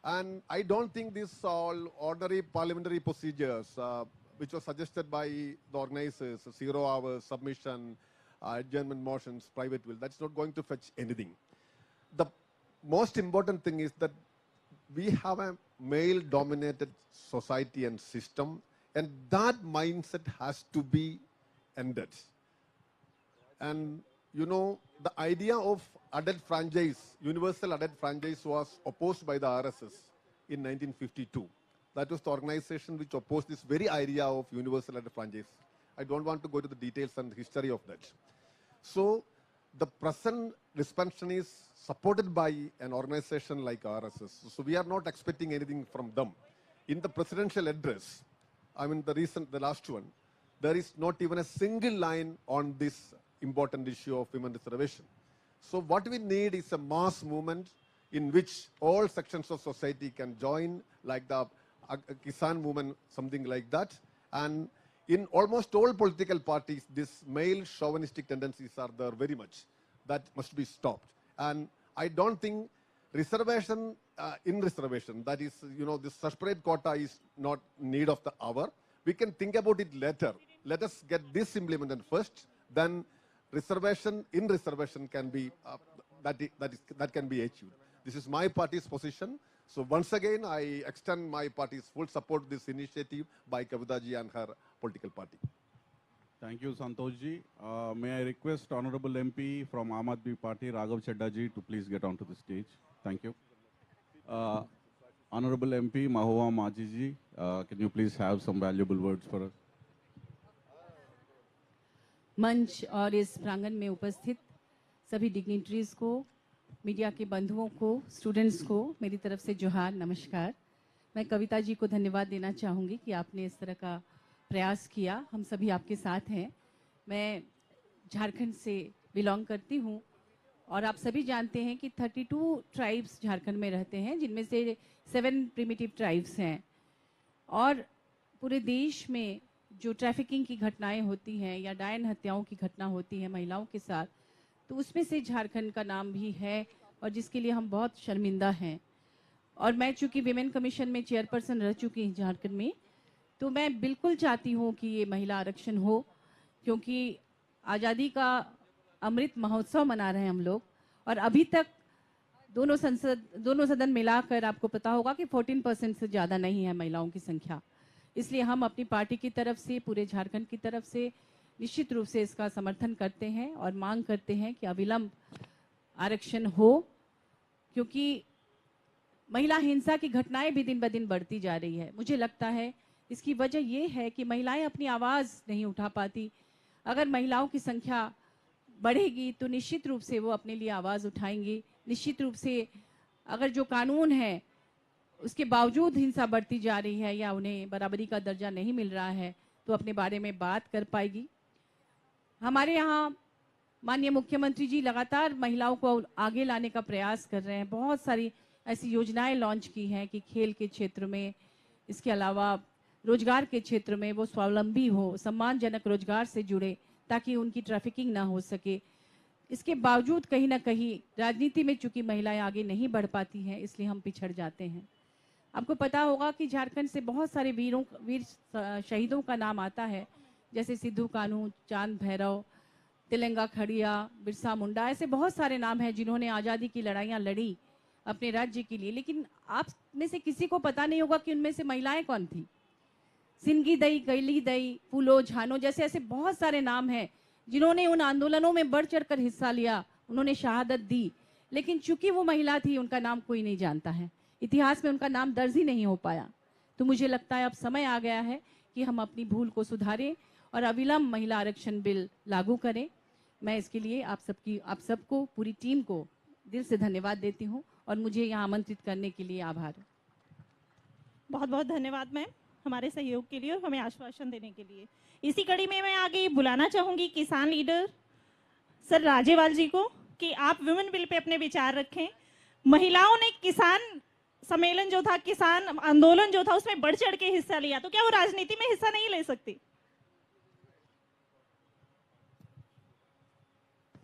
And I don't think these all ordinary parliamentary procedures, which were suggested by the organizers, 0 hours, submission, adjournment motions, private will, that's not going to fetch anything. The most important thing is that we have a male-dominated society and system, and that mindset has to be ended. And you know, the idea of adult franchise, universal adult franchise, was opposed by the RSS in 1952. That was the organization which opposed this very idea of universal adult franchise. I don't want to go to the details and history of that. So the present dispensation is supported by an organization like RSS. So we are not expecting anything from them. In the presidential address, I mean the last one, there is not even a single line on this important issue of women reservation. So what we need is a mass movement in which all sections of society can join, like the Kisan movement, something like that. And in almost all political parties, these male chauvinistic tendencies are there very much. That must be stopped. And I don't think reservation, in reservation, that is, you know, this separate quota is not need of the hour. We can think about it later. Let us get this implemented first, then reservation in reservation can be, that can be achieved. This is my party's position. So once again, I extend my party's full support to this initiative by Kavitha ji and her political party. Thank you, Santosh ji. May I request Honorable MP from Aam Aadmi Party, Raghav Chadda ji, to please get onto the stage. Thank you. Honorable MP Mahua Maji ji, can you please have some valuable words for us? मंच और इस प्रांगण में उपस्थित सभी dignitaries को, media के बंधुओं को, स्टूडेंट्स को मेरी तरफ से जोहार, नमस्कार। मैं कविता जी को धन्यवाद देना चाहूँगी कि आपने इस तरह का प्रयास किया। हम सभी आपके साथ हैं। मैं झारखंड से बिलोंग करती हूँ और आप सभी जानते हैं कि 32 ट्राइब्स झारखंड में रहते हैं, जिनमें से 7 प्रिमिटिव ट्राइब्स हैं। और पूरे देश में जो ट्रैफिकिंग की घटनाएं होती हैं या डायन हत्याओं की घटना होती है महिलाओं के साथ, तो उसमें से झारखंड का नाम भी है और जिसके लिए हम बहुत शर्मिंदा हैं। और मैं चूंकि विमेन कमीशन में चेयरपर्सन रह चुकी हूँ झारखंड में, तो मैं बिल्कुल चाहती हूँ कि ये महिला आरक्षण हो, क्योंकि आज़ादी का अमृत महोत्सव मना रहे हैं हम लोग। और अभी तक दोनों सदन मिलाकर आपको पता होगा कि 14% से ज़्यादा नहीं है महिलाओं की संख्या। इसलिए हम अपनी पार्टी की तरफ से, पूरे झारखंड की तरफ से निश्चित रूप से इसका समर्थन करते हैं और मांग करते हैं कि अविलंब आरक्षण हो, क्योंकि महिला हिंसा की घटनाएं भी दिन ब दिन बढ़ती जा रही है। मुझे लगता है इसकी वजह ये है कि महिलाएं अपनी आवाज़ नहीं उठा पाती। अगर महिलाओं की संख्या बढ़ेगी तो निश्चित रूप से वो अपने लिए आवाज़ उठाएंगी। निश्चित रूप से अगर जो कानून है उसके बावजूद हिंसा बढ़ती जा रही है या उन्हें बराबरी का दर्जा नहीं मिल रहा है, तो अपने बारे में बात कर पाएगी। हमारे यहाँ माननीय मुख्यमंत्री जी लगातार महिलाओं को आगे लाने का प्रयास कर रहे हैं। बहुत सारी ऐसी योजनाएं लॉन्च की हैं कि खेल के क्षेत्र में, इसके अलावा रोजगार के क्षेत्र में वो स्वावलंबी हो, सम्मानजनक रोजगार से जुड़े, ताकि उनकी ट्रैफिकिंग ना हो सके। इसके बावजूद कहीं ना कहीं राजनीति में चूंकि महिलाएं आगे नहीं बढ़ पाती हैं, इसलिए हम पिछड़ जाते हैं। आपको पता होगा कि झारखंड से बहुत सारे वीर शहीदों का नाम आता है, जैसे सिद्धू कान्हू, चांद भैरव, तिलंगा खड़िया, बिरसा मुंडा, ऐसे बहुत सारे नाम हैं जिन्होंने आज़ादी की लड़ाइयाँ लड़ी अपने राज्य के लिए। लेकिन आप में से किसी को पता नहीं होगा कि उनमें से महिलाएं कौन थी। सिंगी दई, गैली दई, फूलो झानो जैसे ऐसे बहुत सारे नाम हैं जिन्होंने उन आंदोलनों में बढ़ चढ़ कर हिस्सा लिया, उन्होंने शहादत दी, लेकिन चूंकि वो महिला थी उनका नाम कोई नहीं जानता है, इतिहास में उनका नाम दर्ज ही नहीं हो पाया। तो मुझे लगता है अब समय आ गया है कि हम अपनी भूल को सुधारें और अविलंब महिला आरक्षण बिल लागू करें। मैं इसके लिए आप सबको, पूरी टीम को दिल से धन्यवाद देती हूँ और मुझे यहाँ आमंत्रित करने के लिए आभार। बहुत बहुत धन्यवाद मैम हमारे सहयोग के लिए और हमें आश्वासन देने के लिए। इसी कड़ी में मैं आगे बुलाना चाहूंगी किसान लीडर सर राजेवाल जी को कि आप वुमेन बिल पे अपने विचार रखें। महिलाओं ने किसान सम्मेलन जो था, किसान आंदोलन जो था, उसमें बढ़ चढ़ के हिस्सा लिया, तो क्या वो राजनीति में हिस्सा नहीं ले सकती?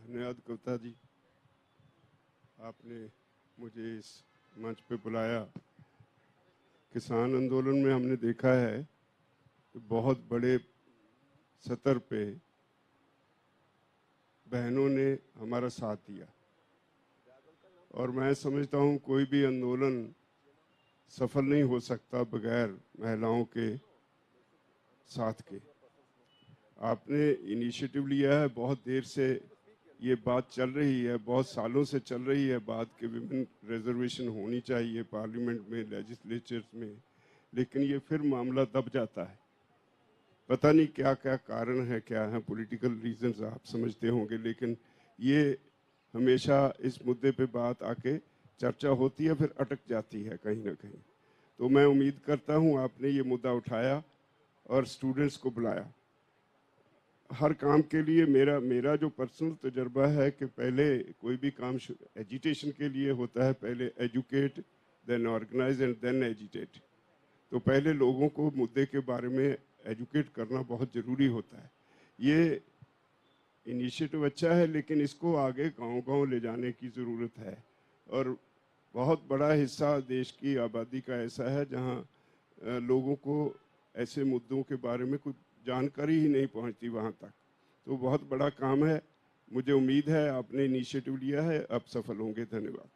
धन्यवाद कविता जी, आपने मुझे इस मंच पे बुलाया। किसान आंदोलन में हमने देखा है कि बहुत बड़े स्तर पे बहनों ने हमारा साथ दिया और मैं समझता हूँ कोई भी आंदोलन सफल नहीं हो सकता बगैर महिलाओं के साथ के। आपने इनिशिएटिव लिया है, बहुत देर से ये बात चल रही है, बहुत सालों से चल रही है बात कि विमेन रिजर्वेशन होनी चाहिए पार्लियामेंट में, लेजिस्लेचर्स में, लेकिन ये फिर मामला दब जाता है। पता नहीं क्या क्या कारण है, क्या है, पॉलिटिकल रीजंस आप समझते होंगे, लेकिन ये हमेशा इस मुद्दे पे बात आके चर्चा होती है फिर अटक जाती है कहीं ना कहीं। तो मैं उम्मीद करता हूँ आपने ये मुद्दा उठाया और स्टूडेंट्स को बुलाया। हर काम के लिए मेरा जो पर्सनल तजर्बा है कि पहले कोई भी काम एजिटेशन के लिए होता है, पहले educate, then organise and then agitate. तो पहले लोगों को मुद्दे के बारे में एजुकेट करना बहुत ज़रूरी होता है। ये इनिशिएटिव अच्छा है, लेकिन इसको आगे गांव-गांव ले जाने की ज़रूरत है। और बहुत बड़ा हिस्सा देश की आबादी का ऐसा है जहां लोगों को ऐसे मुद्दों के बारे में कुछ जानकारी ही नहीं पहुंचती वहां तक। तो बहुत बड़ा काम है। मुझे उम्मीद है आपने इनिशिएटिव लिया है, अब सफल होंगे। धन्यवाद।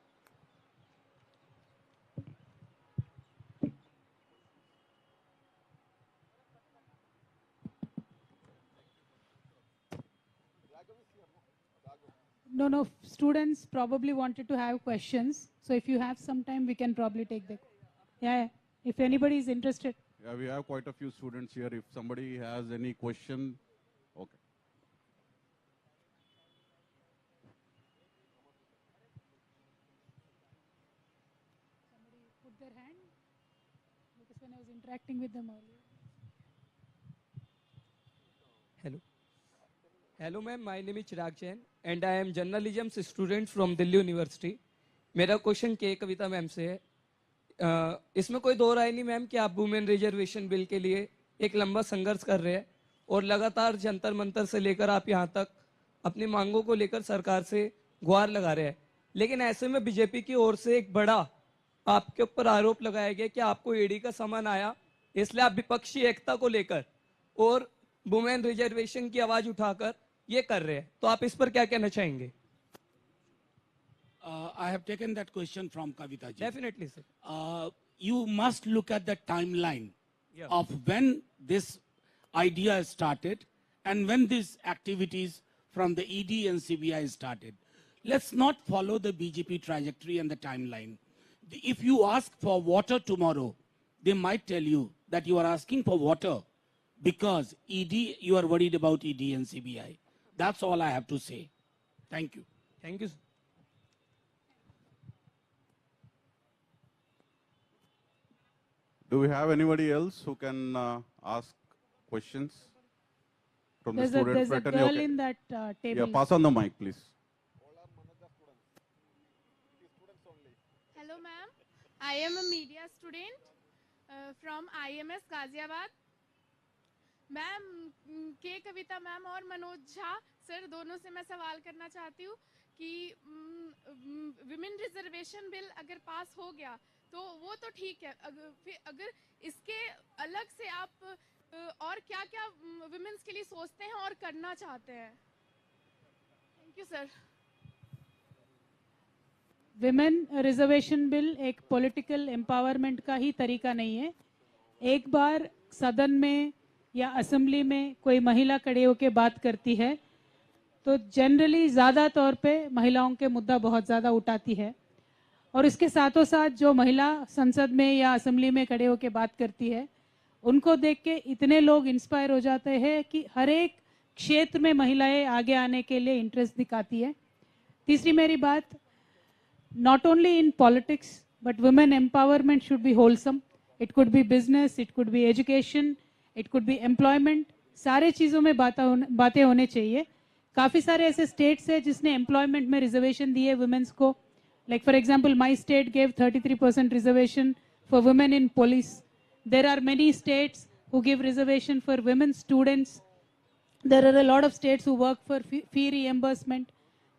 No, students probably wanted to have questions. So if you have some time, we can probably take the. Yeah, if anybody is interested. Yeah, we have quite a few students here. If somebody has any question, okay. Somebody put their hand because when I was interacting with them earlier. Hello ma'am, my name is Chirag Jain and I am journalism student from Delhi University. मेरा question के कविता ma'am से है। इसमें कोई दो राय नहीं ma'am कि आप वुमेन रिजर्वेशन बिल के लिए एक लंबा संघर्ष कर रहे हैं और लगातार जंतर मंतर से लेकर आप यहाँ तक अपनी मांगों को लेकर सरकार से गुहार लगा रहे हैं। लेकिन ऐसे में बीजेपी की ओर से एक बड़ा आपके ऊपर आरोप लगाया गया कि आपको ईडी का समन आया, इसलिए आप विपक्षी एकता को लेकर और वुमेन रिजर्वेशन की आवाज उठाकर ये कर रहे हैं। तो आप इस पर क्या कहना चाहेंगे? I have taken that question from Kavitha ji. Definitely, sir. You must look at the timeline Yeah. of when this idea started and when these activities from the ED and CBI started. Let's not follow the BJP trajectory and the timeline. If you ask for water tomorrow, they might tell you that you are asking for water because ED, you are worried about ED and CBI. That's all I have to say. Thank you. Thank you, sir. Do we have anybody else who can ask questions? from There's the student a fraternity. girl Okay. in that table. Yeah, pass on the mic, please. Hello, ma'am. I am a media student from IMS Ghaziabad. Ma'am के कविता ma'am और Manoj Jha sir दोनों से मैं सवाल करना चाहती हूँ कि विमेन रिजर्वेशन बिल अगर पास हो गया तो वो तो ठीक है, अगर इसके अलग से आप और क्या क्या विमेन्स के लिए सोचते हैं और करना चाहते हैं? Thank you sir. Women reservation bill एक पॉलिटिकल एम्पावरमेंट का ही तरीका नहीं है। एक बार सदन में या असेंबली में कोई महिला खड़े होकर बात करती है तो जनरली ज़्यादा तौर पे महिलाओं के मुद्दा बहुत ज़्यादा उठाती है, और इसके साथों साथ जो महिला संसद में या असेंबली में खड़े होकर बात करती है उनको देख के इतने लोग इंस्पायर हो जाते हैं कि हर एक क्षेत्र में महिलाएं आगे आने के लिए इंटरेस्ट दिखाती है। तीसरी मेरी बात, not only in politics but women empowerment should be wholesome. It could be business, it could be education, it could be employment. सारे चीज़ों में बातें होने चाहिए। काफ़ी सारे ऐसे स्टेट्स हैं जिसने एम्प्लॉयमेंट में रिजर्वेशन दिए वुमेन्स को। Like for example my state gave 33% reservation for women in police. There are many states who give reservation for women students. There are a lot of states who work for fee reimbursement.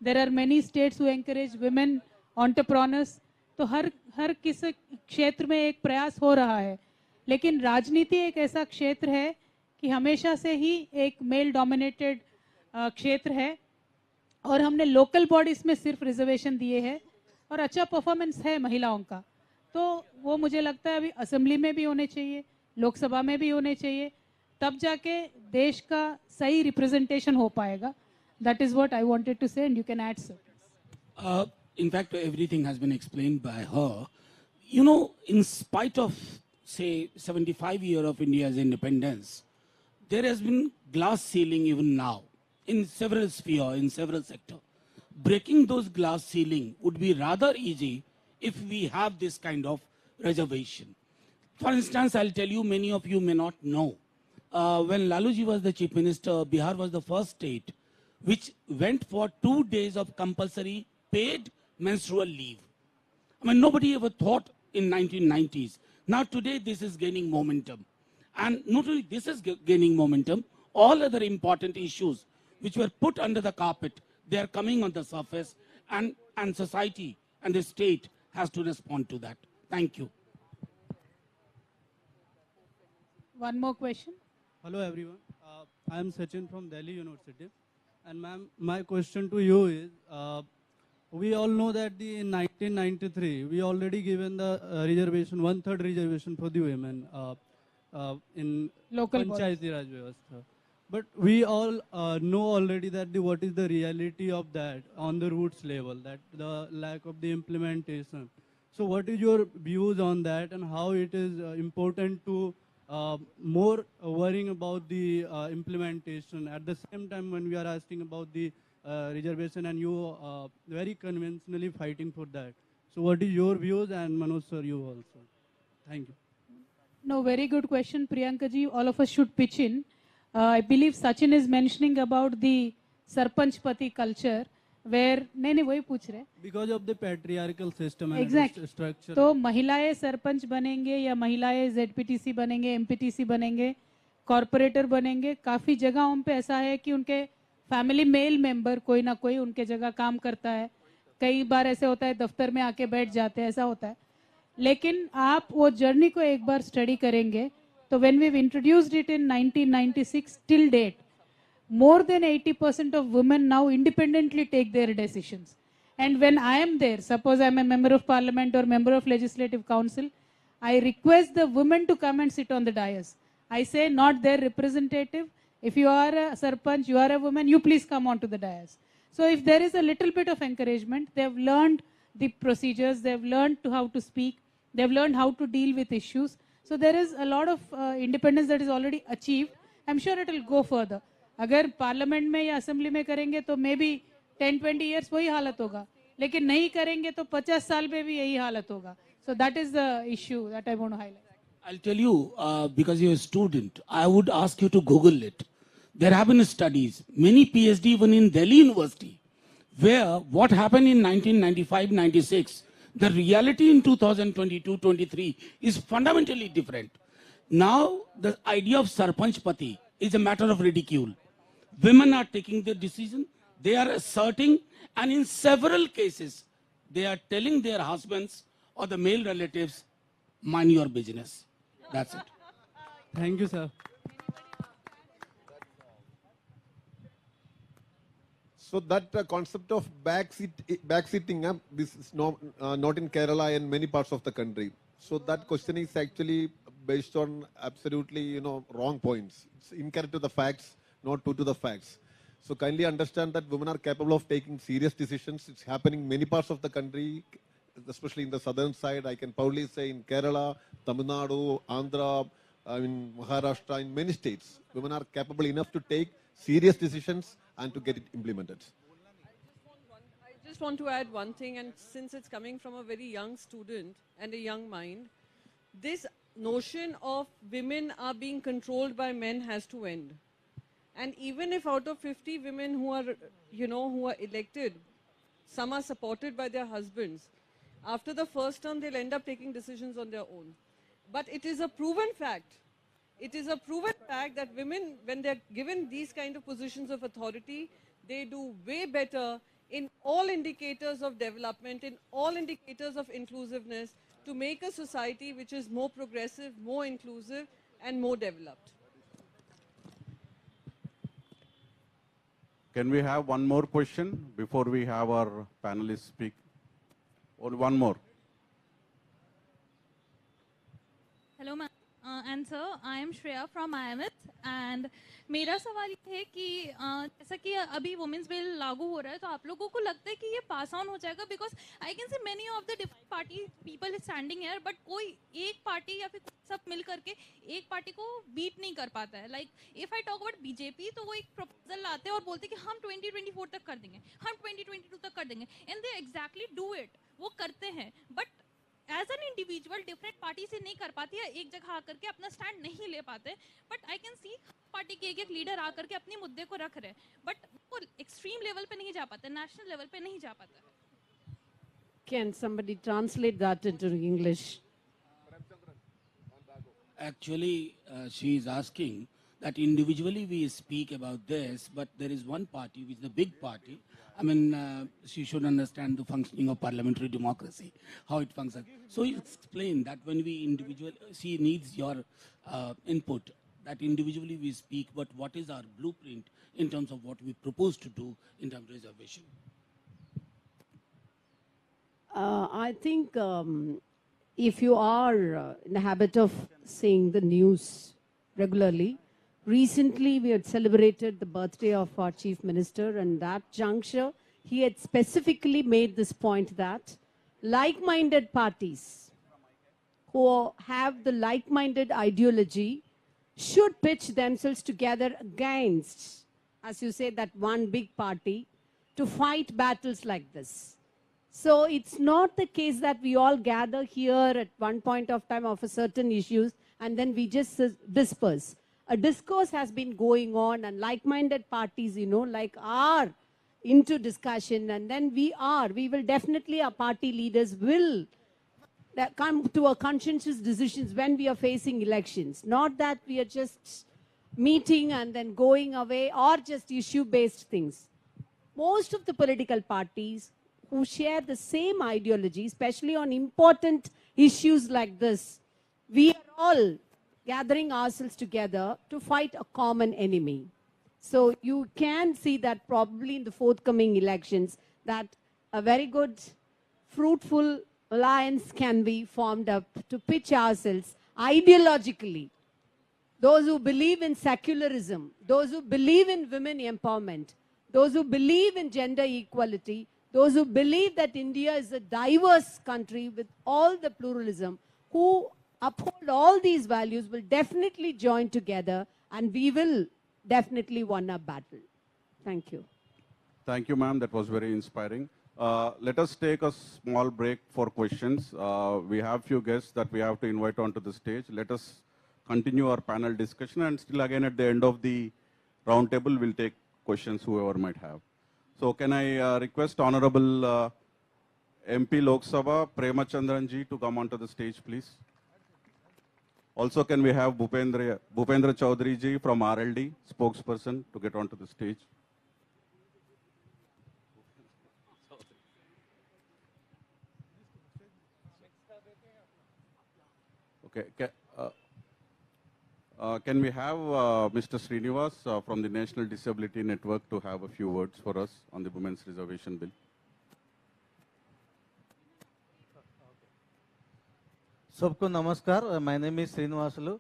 There are many states who encourage women entrepreneurs. तो हर किस क्षेत्र में एक प्रयास हो रहा है, लेकिन राजनीति एक ऐसा क्षेत्र है कि हमेशा से ही एक मेल डोमिनेटेड क्षेत्र है, और हमने लोकल बॉडीज में सिर्फ रिजर्वेशन दिए हैं और अच्छा परफॉर्मेंस है महिलाओं का। तो वो मुझे लगता है अभी असेंबली में भी होने चाहिए, लोकसभा में भी होने चाहिए, तब जाके देश का सही रिप्रेजेंटेशन हो पाएगा। That is what I wanted to say, and you can add sir. In fact, everything has been explained by her. You know, in spite of, say, 75 years of India's independence, there has been glass ceiling even now in several spheres, in several sectors. Breaking those glass ceiling would be rather easy if we have this kind of reservation. For instance, I'll tell you, many of you may not know, when Laluji was the chief minister, Bihar was the first state which went for 2 days of compulsory paid menstrual leave. I mean, nobody ever thought in 1990s. Now today this is gaining momentum. And not only this is gaining momentum, all other important issues which were put under the carpet, they are coming on the surface, and society and the state has to respond to that. Thank you. One more question. Hello everyone. I am Sachin from Delhi University. And ma'am, my question to you is, we all know that in 1993, we already given the reservation, 1/3 reservation for the women in Local Panchayati Raj Vyavastha. But we all know already that what is the reality of that on the roots level, that the lack of the implementation. So what is your views on that, and how it is important to more worrying about the implementation at the same time when we are asking about the reservation, and you very conventionally fighting for that. So what is your views, and Manoj sir, you also. Thank you. No, very good question, Priyanka ji. All of us should pitch in. I believe Sachin is mentioning about the Sarpanchpati culture, where नहीं वही पूछ रहे, because of the patriarchal system and exactly. structure. तो महिलाएं सरपंच बनेंगे या महिलाएं ZPTC बनेंगे, MPTC बनेंगे, कॉर्पोरेटर बनेंगे, काफ़ी जगहों पे ऐसा है कि उनके फैमिली मेल मेंबर कोई ना कोई उनके जगह काम करता है। कई बार ऐसे होता है दफ्तर में आके बैठ जाते हैं, ऐसा होता है। लेकिन आप वो जर्नी को एक बार स्टडी करेंगे तो when we've introduced it in 1996 till date, more than 80% of women now independently take their decisions. And when I am there, suppose I am a member of parliament or member of legislative council, I request the women to come and sit on the dais. I say, not their representative. If you are a sarpanch, you are a woman, you please come onto the dais. So if there is a little bit of encouragement, they have learned the procedures, they have learned how to speak, they have learned how to deal with issues. So there is a lot of independence that is already achieved. I'm sure it will go further. अगर parliament में या assembly में करेंगे तो may be 10-20 years वही हालत होगा, लेकिन नहीं करेंगे तो 50 साल में भी यही हालत होगा. So that is the issue that I want to highlight. I'll tell you, because you're a student, I would ask you to Google it. There have been studies, many PhD even in Delhi University, where what happened in 1995-96, the reality in 2022-23 is fundamentally different. Now, the idea of Sarpanch Pati is a matter of ridicule. Women are taking the decision, they are asserting, and in several cases, they are telling their husbands or the male relatives, mind your business. That's it. Thank you, sir. So that concept of backseating, this is not in Kerala and many parts of the country. So that question is actually based on absolutely wrong points. It's incorrect to the facts, not true to the facts. So kindly understand that women are capable of taking serious decisions. It's happening in many parts of the country, especially in the southern side. I can proudly say in Kerala, Tamil Nadu, Andhra, in Maharashtra, in many states, women are capable enough to take serious decisions and to get it implemented. I just want to add one thing, and since it's coming from a very young student and a young mind, this notion of women are being controlled by men has to end. And even if out of 50 women who are, who are elected, some are supported by their husbands, after the first term, they'll end up taking decisions on their own. But it is a proven fact. It is a proven fact that women, when they're given these kind of positions of authority, they do way better in all indicators of development, in all indicators of inclusiveness, to make a society which is more progressive, more inclusive, and more developed. Can we have one more question before we have our panelists speak? Or one more? Hello ma'am and sir I am Shreya from IMS and मेरा सवाल ये है कि जैसा कि अभी women's bill लागू हो रहा है तो आप लोगों को लगता है कि ये पास ऑन हो जाएगा because I can see many of the different party people standing here but कोई एक पार्टी या फिर सब मिल करके एक पार्टी को बीट नहीं कर पाता है like if I talk about BJP तो वो एक प्रपोजल लाते हैं और बोलते हैं कि हम 2024 तक कर देंगे हम 2022 तक कर देंगे and they exactly do it वो करते हैं but as an individual different party से नहीं कर पाती है एक जगह आकर के अपना स्टैंड नहीं ले पाते but I can see party के एक लीडर आकर के अपने मुद्दे को रख रहे बट वो एक्सट्रीम लेवल पे नहीं जा पाते नेशनल लेवल पे नहीं जा पाता है Can somebody translate that into English? Actually, she is asking that individually we speak about this, but there is one party, which is the big party. I mean, she should understand the functioning of parliamentary democracy, how it functions. So you explain that when we she needs your input, that individually we speak, but what is our blueprint in terms of what we propose to do in terms of reservation? I think if you are in the habit of seeing the news regularly, recently we had celebrated the birthday of our Chief Minister, and that juncture he had specifically made this point that like-minded parties who have the like-minded ideology should pitch themselves together against, as you say, that one big party to fight battles like this. So it's not the case that we all gather here at one point of time of a certain issues and then we just disperse. A discourse has been going on and like-minded parties, like are into discussion and then we will definitely, our party leaders will come to a conscientious decisions when we are facing elections. Not that we are just meeting and then going away or just issue-based things. Most of the political parties who share the same ideology, especially on important issues like this, we are all gathering ourselves together to fight a common enemy. So you can see that probably in the forthcoming elections that a very good, fruitful alliance can be formed up to pitch ourselves ideologically. Those who believe in secularism, those who believe in women empowerment, those who believe in gender equality, those who believe that India is a diverse country with all the pluralism, who uphold all these values will definitely join together and we will definitely win a battle. Thank you. Thank you, ma'am. That was very inspiring. Let us take a small break for questions. We have few guests that we have to invite onto the stage. Let us continue our panel discussion and still again at the end of the round table. We'll take questions whoever might have. So can I request Honorable MP Lok Sabha Premachandran ji to come onto the stage, please? Also, can we have Bhupendra Chaudhary ji from RLD, spokesperson, to get onto the stage? Okay. Can we have Mr. Srinivas from the National Disability Network to have a few words for us on the Women's Reservation Bill? सबको नमस्कार. My name is Srinivasulu.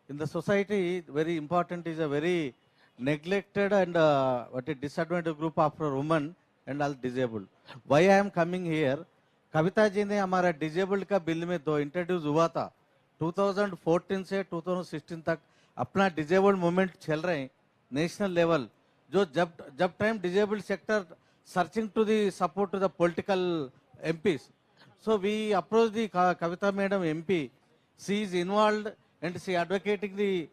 In the society, very important is a very neglected and what a disadvantaged group of women and all disabled. Why I am coming here? Kavita ji ने हमारा disabled का bill में दो introduce हुआ था. 2014 से 2016 तक अपना डिजेबल्ड मूवमेंट चल रहे हैं नेशनल लेवल. जो जब time disabled sector searching to the support to the political MPs. So we approached the Kavitha Madam MP. She is involved and she advocating the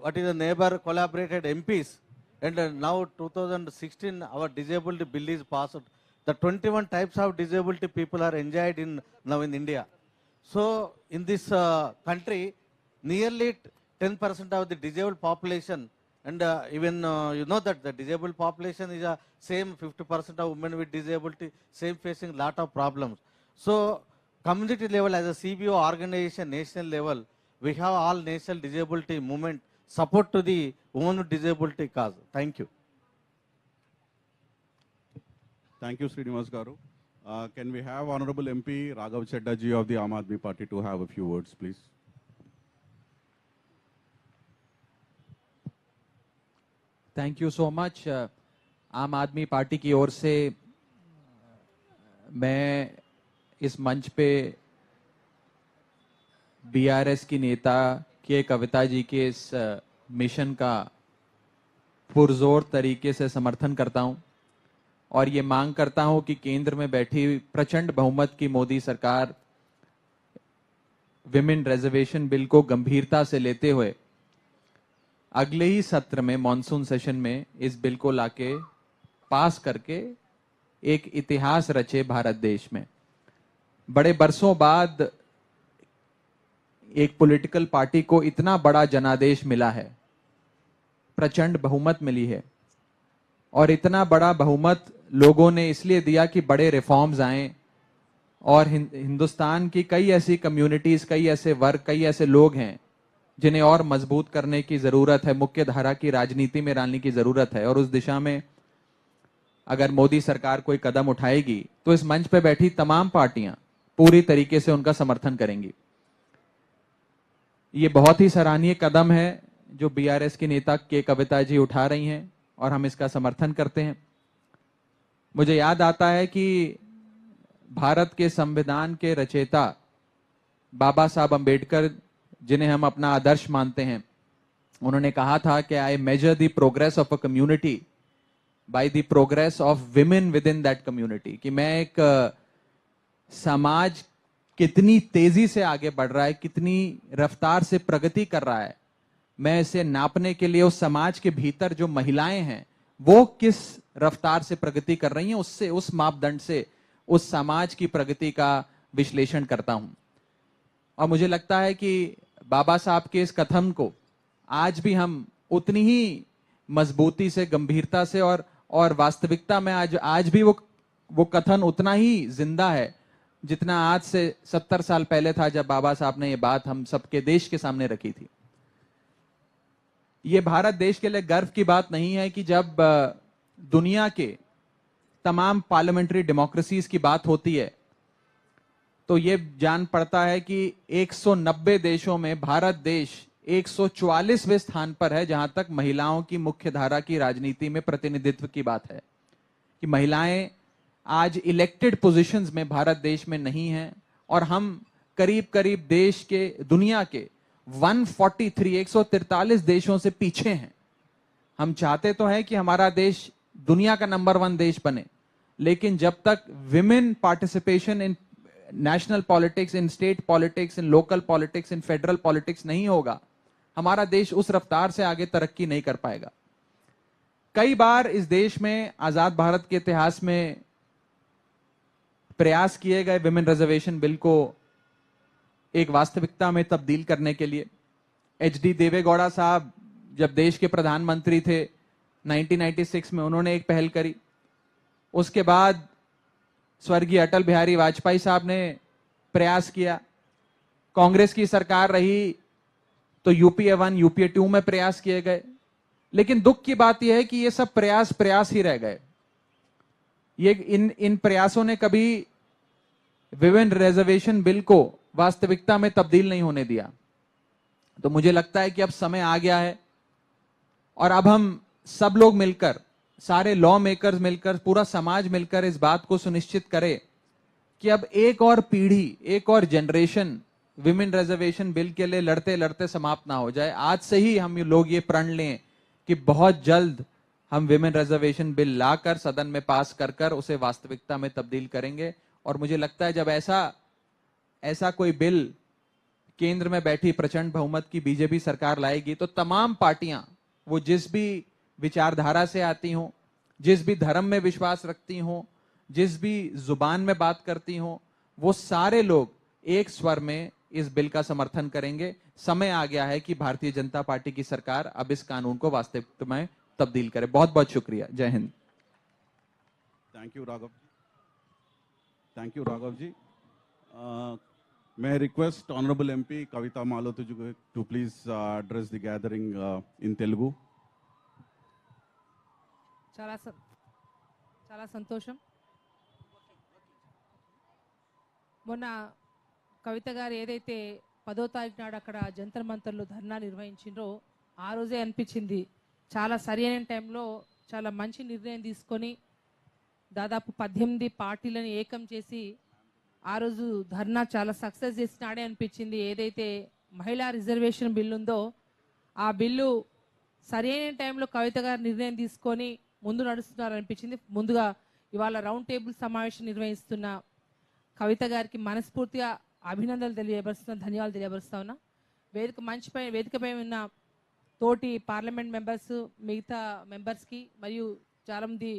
what is the neighbor collaborated MPs. And now 2016 our disabled bill is passed. The 21 types of disability people are enjoyed now in India. So in this country, nearly 10% of the disabled population, and even you know that the disabled population is a same 50% of women with disability, same facing lot of problems. So community level as a CBO organization, national level, we have all national disability movement support to the women with disability cause. Thank you. Thank you, Srinivas Garu. Can we have Honorable MP Raghav Chedda ji of the Aam Aadmi Party to have a few words, please? Thank you so much. आम आदमी party की ओर से मैं इस मंच पे BRS की नेता के कविता जी के इस मिशन का पुरजोर तरीके से समर्थन करता हूं और ये मांग करता हूं कि केंद्र में बैठी प्रचंड बहुमत की मोदी सरकार विमेन रिजर्वेशन बिल को गंभीरता से लेते हुए अगले ही सत्र में मॉनसून सेशन में इस बिल को लाके पास करके एक इतिहास रचे भारत देश में. बड़े बरसों बाद एक पॉलिटिकल पार्टी को इतना बड़ा जनादेश मिला है, प्रचंड बहुमत मिली है और इतना बड़ा बहुमत लोगों ने इसलिए दिया कि बड़े रिफॉर्म्स आए और हिंदुस्तान की कई ऐसी कम्युनिटीज, कई ऐसे वर्ग, कई ऐसे लोग हैं जिन्हें और मजबूत करने की जरूरत है, मुख्य धारा की राजनीति में डालने की जरूरत है. और उस दिशा में अगर मोदी सरकार कोई कदम उठाएगी तो इस मंच पे बैठी तमाम पार्टियां पूरी तरीके से उनका समर्थन करेंगी. ये बहुत ही सराहनीय कदम है जो बीआरएस की नेता के कविता जी उठा रही हैं और हम इसका समर्थन करते हैं. मुझे याद आता है कि भारत के संविधान के रचयिता बाबा साहब अंबेडकर, जिन्हें हम अपना आदर्श मानते हैं, उन्होंने कहा था कि I measure the progress of a community by the progress of women within that community. कि मैं एक समाज कितनी तेजी से आगे बढ़ रहा है, कितनी रफ्तार से प्रगति कर रहा है, मैं इसे नापने के लिए उस समाज के भीतर जो महिलाएं हैं वो किस रफ्तार से प्रगति कर रही हैं, उससे, उस मापदंड से उस समाज की प्रगति का विश्लेषण करता हूं. और मुझे लगता है कि बाबा साहब के इस कथन को आज भी हम उतनी ही मजबूती से, गंभीरता से और वास्तविकता में आज भी वो कथन उतना ही जिंदा है जितना आज से 70 साल पहले था जब बाबा साहब ने ये बात हम सबके देश के सामने रखी थी. ये भारत देश के लिए गर्व की बात नहीं है कि जब दुनिया के तमाम पार्लियामेंट्री डेमोक्रेसीज की बात होती है तो ये जान पड़ता है कि 190 देशों में भारत देश 144वें स्थान पर है जहां तक महिलाओं की मुख्य धारा की राजनीति में प्रतिनिधित्व की बात है. कि महिलाएं आज इलेक्टेड पोजीशंस में भारत देश में नहीं हैं और हम करीब करीब देश के, दुनिया के 143 देशों से पीछे हैं. हम चाहते तो हैं कि हमारा देश दुनिया का नंबर 1 देश बने, लेकिन जब तक women participation in national politics, in state politics, in local politics, in federal politics नहीं होगा हमारा देश उस रफ्तार से आगे तरक्की नहीं कर पाएगा। कई बार इस देश में आजाद भारत के इतिहास में प्रयास किए गए विमेन रिजर्वेशन बिल को एक वास्तविकता में तब्दील करने के लिए। HD देवेगौड़ा साहब जब देश के प्रधानमंत्री थे 1996 में, उन्होंने एक पहल करी। उसके बाद स्वर्गीय अटल बिहारी वाजपेयी साहब ने प्रयास किया। कांग्रेस की सरकार रही तो UPA 1 UPA 2 में प्रयास किए गए, लेकिन दुख की बात यह है कि ये सब प्रयास ही रह गए। ये इन प्रयासों ने कभी विमेन रिजर्वेशन बिल को वास्तविकता में तब्दील नहीं होने दिया। तो मुझे लगता है कि अब समय आ गया है और अब हम सब लोग मिलकर, सारे लॉ मेकर्स मिलकर, पूरा समाज मिलकर इस बात को सुनिश्चित करे कि अब एक और पीढ़ी, एक और जनरेशन विमेन रिजर्वेशन बिल के लिए लड़ते लड़ते समाप्त ना हो जाए। आज से ही हम लोग ये प्रण लें कि बहुत जल्द हम विमेन रिजर्वेशन बिल लाकर सदन में पास कर उसे वास्तविकता में तब्दील करेंगे। और मुझे लगता है जब ऐसा कोई बिल केंद्र में बैठी प्रचंड बहुमत की बीजेपी सरकार लाएगी तो तमाम पार्टियां, वो जिस भी विचारधारा से आती हों, जिस भी धर्म में विश्वास रखती हों, जिस भी जुबान में बात करती हों, वो सारे लोग एक स्वर में इस बिल का समर्थन करेंगे। समय आ गया है कि भारतीय जनता पार्टी की सरकार अब इस कानून को वास्तविकता में तब्दील करे। बहुत बहुत शुक्रिया। जय Hind. Thank you Raghav. Thank you Raghav ji. May I request Honorable MP Kavitha Malothu to please address the gathering in Telugu. చాలా సంతోషం. మొన్న కవిత గారు ఏదైతే 10వ తారీఖు నాడు అక్కడ జంతర్ మంతర్లో ధర్నా నిర్వహించిండ్రో ఆ రోజే అనిపించింది చాలా సరైన టైంలో చాలా మంచి నిర్ణయం తీసుకొని దాదాపు 18 పార్టీలను ఏకం చేసి ఆ రోజు ధర్నా చాలా సక్సెస్ చేసినాడే అనిపించింది. ఏదైతే మహిళా రిజర్వేషన్ బిల్లు ఉందో ఆ బిల్లు సరైన టైంలో కవిత గారు నిర్ణయం తీసుకొని ముందు నడుస్తున్నారు అనిపించింది. ముందుగా ఇవాళ రౌండ్ టేబుల్ సమావేశం నిర్వహిస్తున్న కవిత గారికి మనస్ఫూర్తిగా అభినందనలు తెలియజేస్తున్నా, ధన్యవాదాలు తెలియజేస్తా ఉన్నా. వేదికపై ఉన్న తోటి పార్లమెంట్ మెంబర్స్, మిగతా మెంబర్స్కి మరియు చాలామంది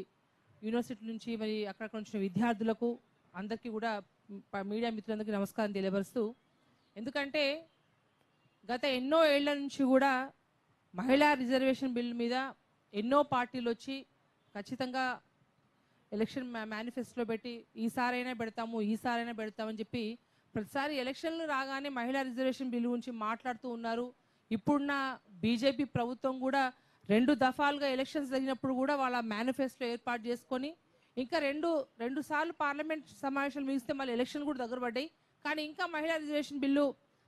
యూనివర్సిటీ నుంచి మరి అక్కడికి వచ్చిన విద్యార్థులకు అందరికీ కూడా మీడియా మిత్రులందరికీ నమస్కారం తెలియపరుస్తూ, ఎందుకంటే గత ఎన్నో ఏళ్ల నుంచి కూడా మహిళా రిజర్వేషన్ బిల్ మీద ఎన్నో పార్టీలు వచ్చి ఖచ్చితంగా ఎలక్షన్ మేనిఫెస్టోలో పెట్టి ఈసారైనా పెడతామని చెప్పి ప్రతిసారి ఎలక్షన్లు రాగానే మహిళా రిజర్వేషన్ బిల్ గురించి మాట్లాడుతూ ఉన్నారు. ఇప్పుడున్న బీజేపీ ప్రభుత్వం కూడా 2 దఫాలుగా ఎలక్షన్స్ జరిగినప్పుడు కూడా వాళ్ళ మేనిఫెస్టో ఏర్పాటు చేసుకొని ఇంకా రెండు సార్లు పార్లమెంట్ సమావేశాలు ముగిస్తే మళ్ళీ ఎలక్షన్ కూడా దగ్గర పడ్డాయి. కానీ ఇంకా మహిళా రిజర్వేషన్ బిల్లు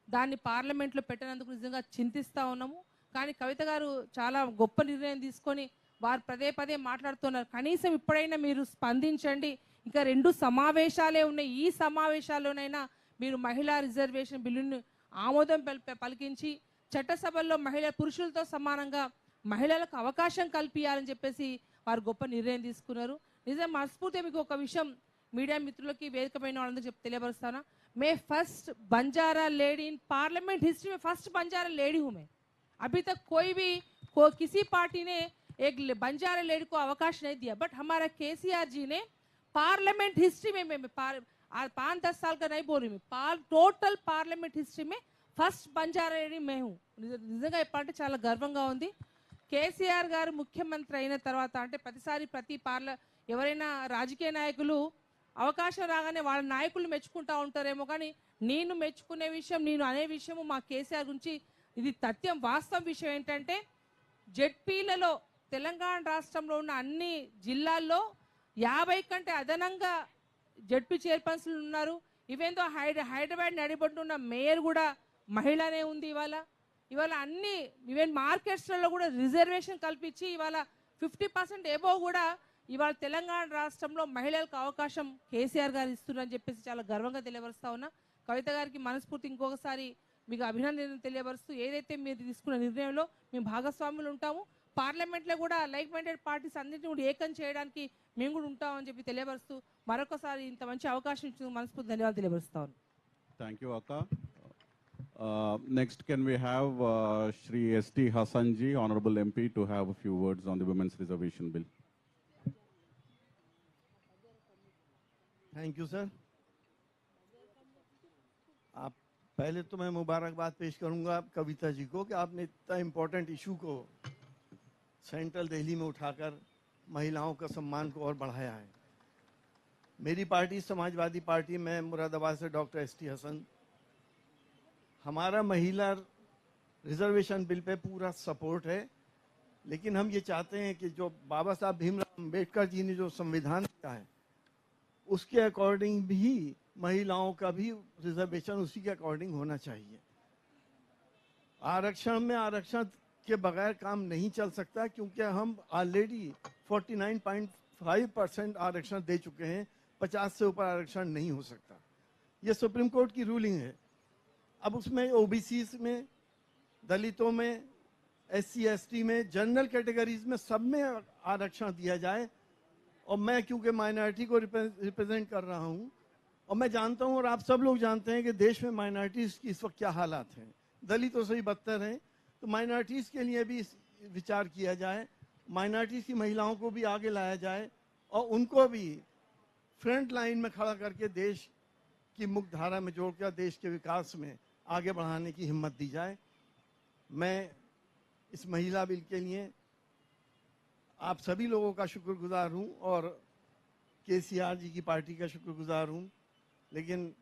దాన్ని పార్లమెంట్లో పెట్టినందుకు నిజంగా చింతిస్తూ ఉన్నాము. కానీ కవిత గారు చాలా గొప్ప నిర్ణయం తీసుకొని వారు పదే మాట్లాడుతున్నారు. కనీసం ఇప్పుడైనా మీరు స్పందించండి. ఇంకా 2 సమావేశాలే ఉన్నాయి. ఈ సమావేశాల్లోనైనా మీరు మహిళా రిజర్వేషన్ బిల్లును ఆమోదం పలికించి చట్టసభల్లో పురుషులతో సమానంగా మహిళలకు అవకాశం కల్పించాలని చెప్పేసి వారు గొప్ప నిర్ణయం తీసుకున్నారు. నిజం మనస్ఫూర్తిగా మీకు ఒక విషయం మీడియా మిత్రులకి వేదికపైన వాళ్ళందరూ తెలియపరుస్తానా, मैं first Banjara lady in parliament history में फर्स्ट बंजारा लेडी हूँ मैं. अभी तक किसी पार्टी ने एक बंजारा लेडी को अवकाश नहीं दिया, बट हमारा केसीआर जी ने पार्लियामेंट हिस्ट्री में 5-10 साल का नहीं बोल रही मैं, टोटल पार्लियामेंट हिस्ट्री में फर्स्ट बंजारा लेडी मैं हूँ. నిజంగా చెప్పాలంటే చాలా గర్వంగా ఉంది. కేసీఆర్ గారు ముఖ్యమంత్రి అయిన తర్వాత అంటే ప్రతి ఎవరైనా రాజకీయ నాయకులు అవకాశం రాగానే వాళ్ళ నాయకులు మెచ్చుకుంటూ ఉంటారేమో, కానీ నేను మెచ్చుకునే విషయం, నేను అనే విషయము మా కేసీఆర్ గురించి ఇది సత్యం. వాస్తవం విషయం ఏంటంటే జెడ్పీలలో తెలంగాణ రాష్ట్రంలో ఉన్న అన్ని జిల్లాల్లో 50 కంటే అదనంగా జెడ్పీ చైర్పర్సన్లు ఉన్నారు. ఇవేందో హైదరాబాద్ నడిబొడ్డున్న మేయర్ కూడా మహిళనే ఉంది. ఇవాళ అన్ని ఈవెన్ మార్కెట్స్లలో కూడా రిజర్వేషన్ కల్పించి ఇవాళ 50% ఎబోవ్ కూడా ఇవాళ తెలంగాణ రాష్ట్రంలో మహిళలకు అవకాశం కేసీఆర్ గారు ఇస్తున్నారని చెప్పేసి చాలా గర్వంగా తెలియపరుస్తా ఉన్నా. కవిత గారికి మనస్ఫూర్తి ఇంకొకసారి మీకు అభినందనలు తెలియపరుస్తూ, ఏదైతే మీరు తీసుకున్న నిర్ణయంలో మేము భాగస్వాములు ఉంటాము, పార్లమెంట్లో కూడా లైక్ మైండెడ్ పార్టీస్ అన్నింటినీ కూడా ఏకం చేయడానికి మేము కూడా ఉంటామని చెప్పి తెలియపరుస్తూ మరొకసారి ఇంత మంచి అవకాశం ఇచ్చిన మనస్ఫూర్తి ధన్యవాదాలు తెలియపరుస్తా ఉన్నాను. థ్యాంక్ యూ అక్క. Next, can we have Shri S.T. Hassan ji, Honorable MP, to have a few words on the Women's Reservation Bill. Thank you sir. आप पहले तो मैं मुबारकबाद पेश करूंगा कविता जी को कि आपने इतना इम्पोर्टेंट इशू को सेंट्रल दिल्ली में उठाकर महिलाओं का सम्मान को और बढ़ाया है। मेरी पार्टी समाजवादी पार्टी में मुरादाबाद से डॉक्टर एस.टी. हसन, हमारा महिला रिजर्वेशन बिल पे पूरा सपोर्ट है, लेकिन हम ये चाहते हैं कि जो बाबा साहब भीमराव अम्बेडकर जी ने जो संविधान दिया है उसके अकॉर्डिंग भी महिलाओं का भी रिजर्वेशन उसी के अकॉर्डिंग होना चाहिए। आरक्षण में आरक्षण के बगैर काम नहीं चल सकता, क्योंकि हम ऑलरेडी 49.5% आरक्षण दे चुके हैं, 50 से ऊपर आरक्षण नहीं हो सकता। ये सुप्रीम कोर्ट की रूलिंग है। अब उसमें ओबीसी में, दलितों में, SC ST में, जनरल कैटेगरीज में सब में आरक्षण दिया जाए। और मैं क्योंकि माइनॉरिटी को रिप्रेजेंट कर रहा हूं और मैं जानता हूं और आप सब लोग जानते हैं कि देश में माइनॉरिटीज की इस वक्त क्या हालात हैं, दलितों से ही बदतर हैं। तो माइनॉरिटीज के लिए भी विचार किया जाए, माइनॉरिटीज की महिलाओं को भी आगे लाया जाए और उनको भी फ्रंट लाइन में खड़ा करके देश की मुख्य धारा में जोड़कर देश के विकास में आगे बढ़ाने की हिम्मत दी जाए। मैं इस महिला बिल के लिए आप सभी लोगों का शुक्रगुजार हूं और KCR जी की पार्टी का शुक्रगुजार हूं, लेकिन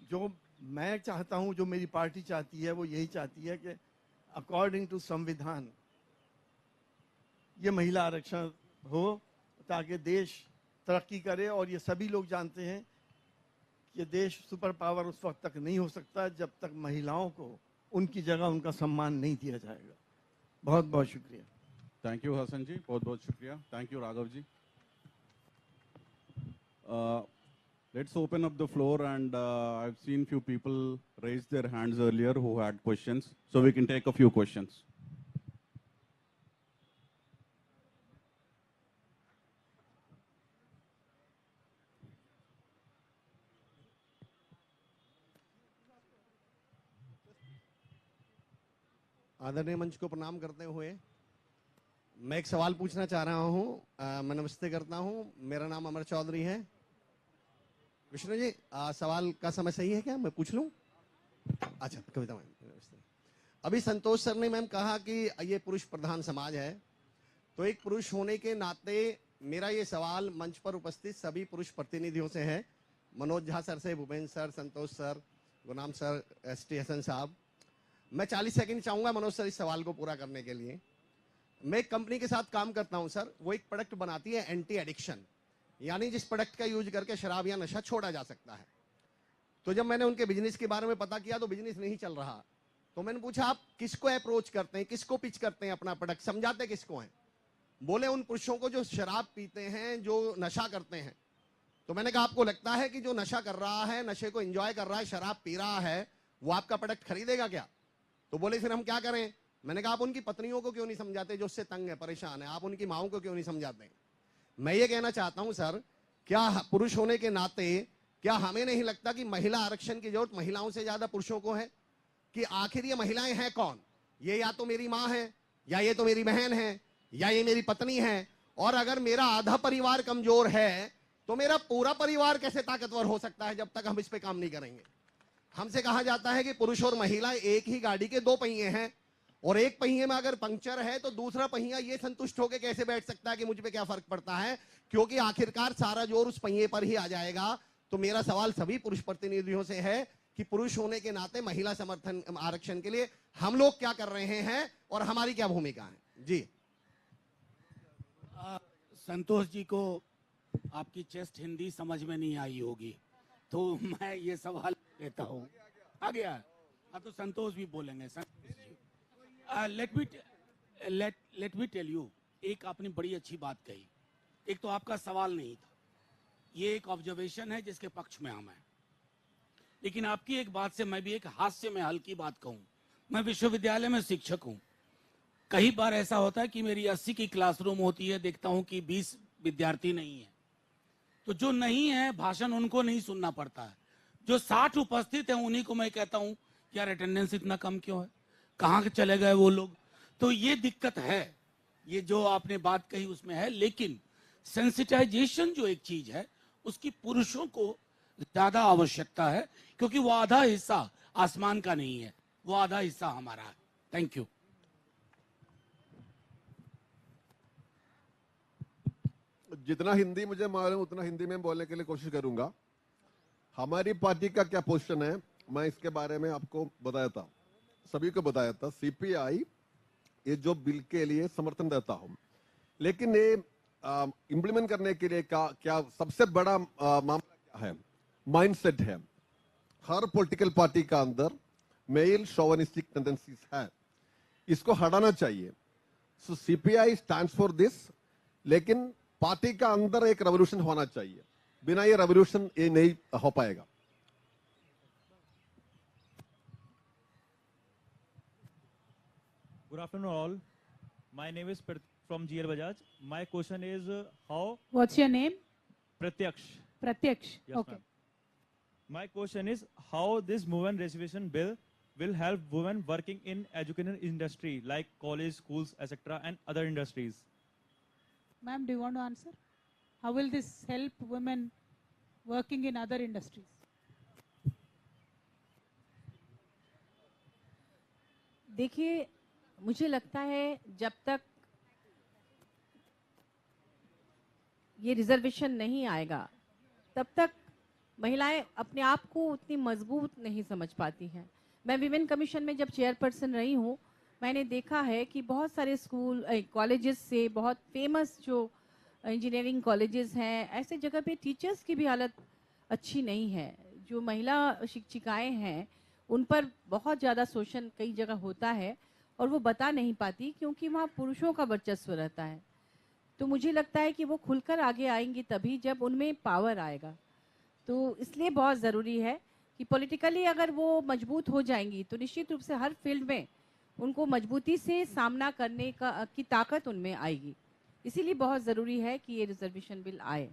जो मैं चाहता हूं, जो मेरी पार्टी चाहती है, वो यही चाहती है कि अकॉर्डिंग टू संविधान ये महिला आरक्षण हो ताकि देश तरक्की करे। और ये सभी लोग जानते हैं कि देश सुपर पावर उस वक्त तक नहीं हो सकता जब तक महिलाओं को उनकी जगह उनका सम्मान नहीं दिया जाएगा। बहुत बहुत शुक्रिया। Thank you, Hassan ji. बहुत बहुत शुक्रिया. Thank you, Raghav ji. Let's open up the floor, and I've seen few people raise their hands earlier who had questions, so we can take a few questions. आदरणीय मंच को प्रणाम करते हुए मैं एक सवाल पूछना चाह रहा हूं। मैं नमस्ते करता हूं। मेरा नाम अमर चौधरी है। विष्णु जी, सवाल का समय सही है क्या? मैं पूछ लूं? अच्छा, कविता मैम नमस्ते। अभी संतोष सर ने मैम कहा कि ये पुरुष प्रधान समाज है, तो एक पुरुष होने के नाते मेरा ये सवाल मंच पर उपस्थित सभी पुरुष प्रतिनिधियों से है, मनोज झा सर से, भूपेंद्र सर, संतोष सर, गुलाम सर, S.T. हसन साहब। मैं 40 सेकंड चाहूंगा मनोज सर इस सवाल को पूरा करने के लिए। मैं एक कंपनी के साथ काम करता हूं सर, वो एक प्रोडक्ट बनाती है एंटी एडिक्शन, यानी जिस प्रोडक्ट का यूज करके शराब या नशा छोड़ा जा सकता है। तो जब मैंने उनके बिजनेस के बारे में पता किया तो बिजनेस नहीं चल रहा, तो मैंने पूछा आप किसको अप्रोच करते हैं, किसको पिच करते हैं अपना प्रोडक्ट, समझाते किसको हैं? बोले उन पुरुषों को जो शराब पीते हैं, जो नशा करते हैं। तो मैंने कहा आपको लगता है कि जो नशा कर रहा है, नशे को एंजॉय कर रहा है, शराब पी रहा है, वो आपका प्रोडक्ट खरीदेगा क्या? तो बोले फिर हम क्या करें? मैंने कहा आप उनकी पत्नियों को क्यों नहीं समझाते जो उससे तंग है, परेशान है? आप उनकी माओं को क्यों नहीं समझाते? मैं ये कहना चाहता हूं सर, क्या पुरुष होने के नाते क्या हमें नहीं लगता कि महिला आरक्षण की जरूरत महिलाओं से ज्यादा पुरुषों को है? कि आखिर ये महिलाएं हैं कौन? ये या तो मेरी माँ है, या ये तो मेरी बहन है, या ये मेरी पत्नी है। और अगर मेरा आधा परिवार कमजोर है तो मेरा पूरा परिवार कैसे ताकतवर हो सकता है जब तक हम इस पे काम नहीं करेंगे? हमसे कहा जाता है कि पुरुष और महिला एक ही गाड़ी के दो पहिए हैं, और एक पहिए में अगर पंक्चर है तो दूसरा पहिया ये संतुष्ट होकर कैसे बैठ सकता है कि मुझ पे क्या फर्क पड़ता है, क्योंकि आखिरकार सारा जोर उस पहिए पर ही आ जाएगा। तो मेरा सवाल सभी पुरुष प्रतिनिधियों से है कि पुरुष होने के नाते महिला समर्थन आरक्षण के लिए हम लोग क्या कर रहे हैं और हमारी क्या भूमिका है? जी। संतोष जी को आपकी चेस्ट हिंदी समझ में नहीं आई होगी, तो मैं ये सवाल लेता हूँ। आ गया? हाँ, तो संतोष भी बोलेंगे। लेट मी टेल यू, एक आपने बड़ी अच्छी बात कही। एक तो आपका सवाल नहीं था, ये एक ऑब्जर्वेशन है जिसके पक्ष में हम हैं। लेकिन आपकी एक बात से मैं भी एक हास्य में हल्की बात कहूँ। मैं विश्वविद्यालय में शिक्षक हूँ। कई बार ऐसा होता है कि मेरी 80 की क्लासरूम होती है, देखता हूँ कि 20 विद्यार्थी नहीं है, तो जो नहीं है भाषण उनको नहीं सुनना पड़ता है। जो 60 उपस्थित हैं उन्हीं को मैं कहता हूँ यार अटेंडेंस इतना कम क्यों है, कहाँ के चले गए वो लोग। तो ये दिक्कत है, ये जो आपने बात कही उसमें है, लेकिन सेंसिटाइजेशन जो एक चीज है उसकी पुरुषों को ज्यादा आवश्यकता है, क्योंकि वो आधा हिस्सा आसमान का नहीं है, वो आधा हिस्सा हमारा है। Thank you. जितना हिंदी मुझे मालूम उतना हिंदी में बोलने के लिए कोशिश करूंगा। हमारी पार्टी का क्या पोजीशन है मैं इसके बारे में आपको बताया था, सभी को बताया था। सीपीआई ये जो बिल के लिए समर्थन देता हूं, लेकिन ये इम्प्लीमेंट करने के लिए क्या सबसे बड़ा मामला क्या है, माइंडसेट है। हर पॉलिटिकल पार्टी का अंदर मेल शोविनिस्टिक टेंडेंसीज है, इसको हटाना चाहिए। सो सीपीआई स्टैंड्स फॉर दिस, लेकिन पार्टी का अंदर एक रेवोल्यूशन होना चाहिए, बिना ये रेवोल्यूशन ये नहीं हो पाएगा। Good afternoon all. My name is from GL Bajaj. My question is how... What's your name? Pratyaksh. Pratyaksh. Yes, Okay. ma'am. My question is how this women reservation bill will help women working in education industry like college, schools, etc. and other industries. Ma'am, do you want to answer? How will this help women working in other industries? देखिए, मुझे लगता है जब तक ये reservation नहीं आएगा तब तक महिलाएं अपने आप को उतनी मजबूत नहीं समझ पाती हैं। मैं विमेन कमीशन में जब चेयरपर्सन रही हूँ, मैंने देखा है कि बहुत सारे स्कूल कॉलेजेस से बहुत फेमस जो इंजीनियरिंग कॉलेजेस हैं, ऐसे जगह पे टीचर्स की भी हालत अच्छी नहीं है। जो महिला शिक्षिकाएं हैं उन पर बहुत ज़्यादा शोषण कई जगह होता है और वो बता नहीं पाती क्योंकि वहाँ पुरुषों का वर्चस्व रहता है। तो मुझे लगता है कि वो खुलकर आगे आएंगी तभी जब उनमें पावर आएगा। तो इसलिए बहुत ज़रूरी है कि पॉलिटिकली अगर वो मजबूत हो जाएंगी तो निश्चित रूप से हर फील्ड में उनको मजबूती से सामना करने की ताकत उनमें आएगी। इसीलिए बहुत ज़रूरी है कि ये रिजर्वेशन बिल आए।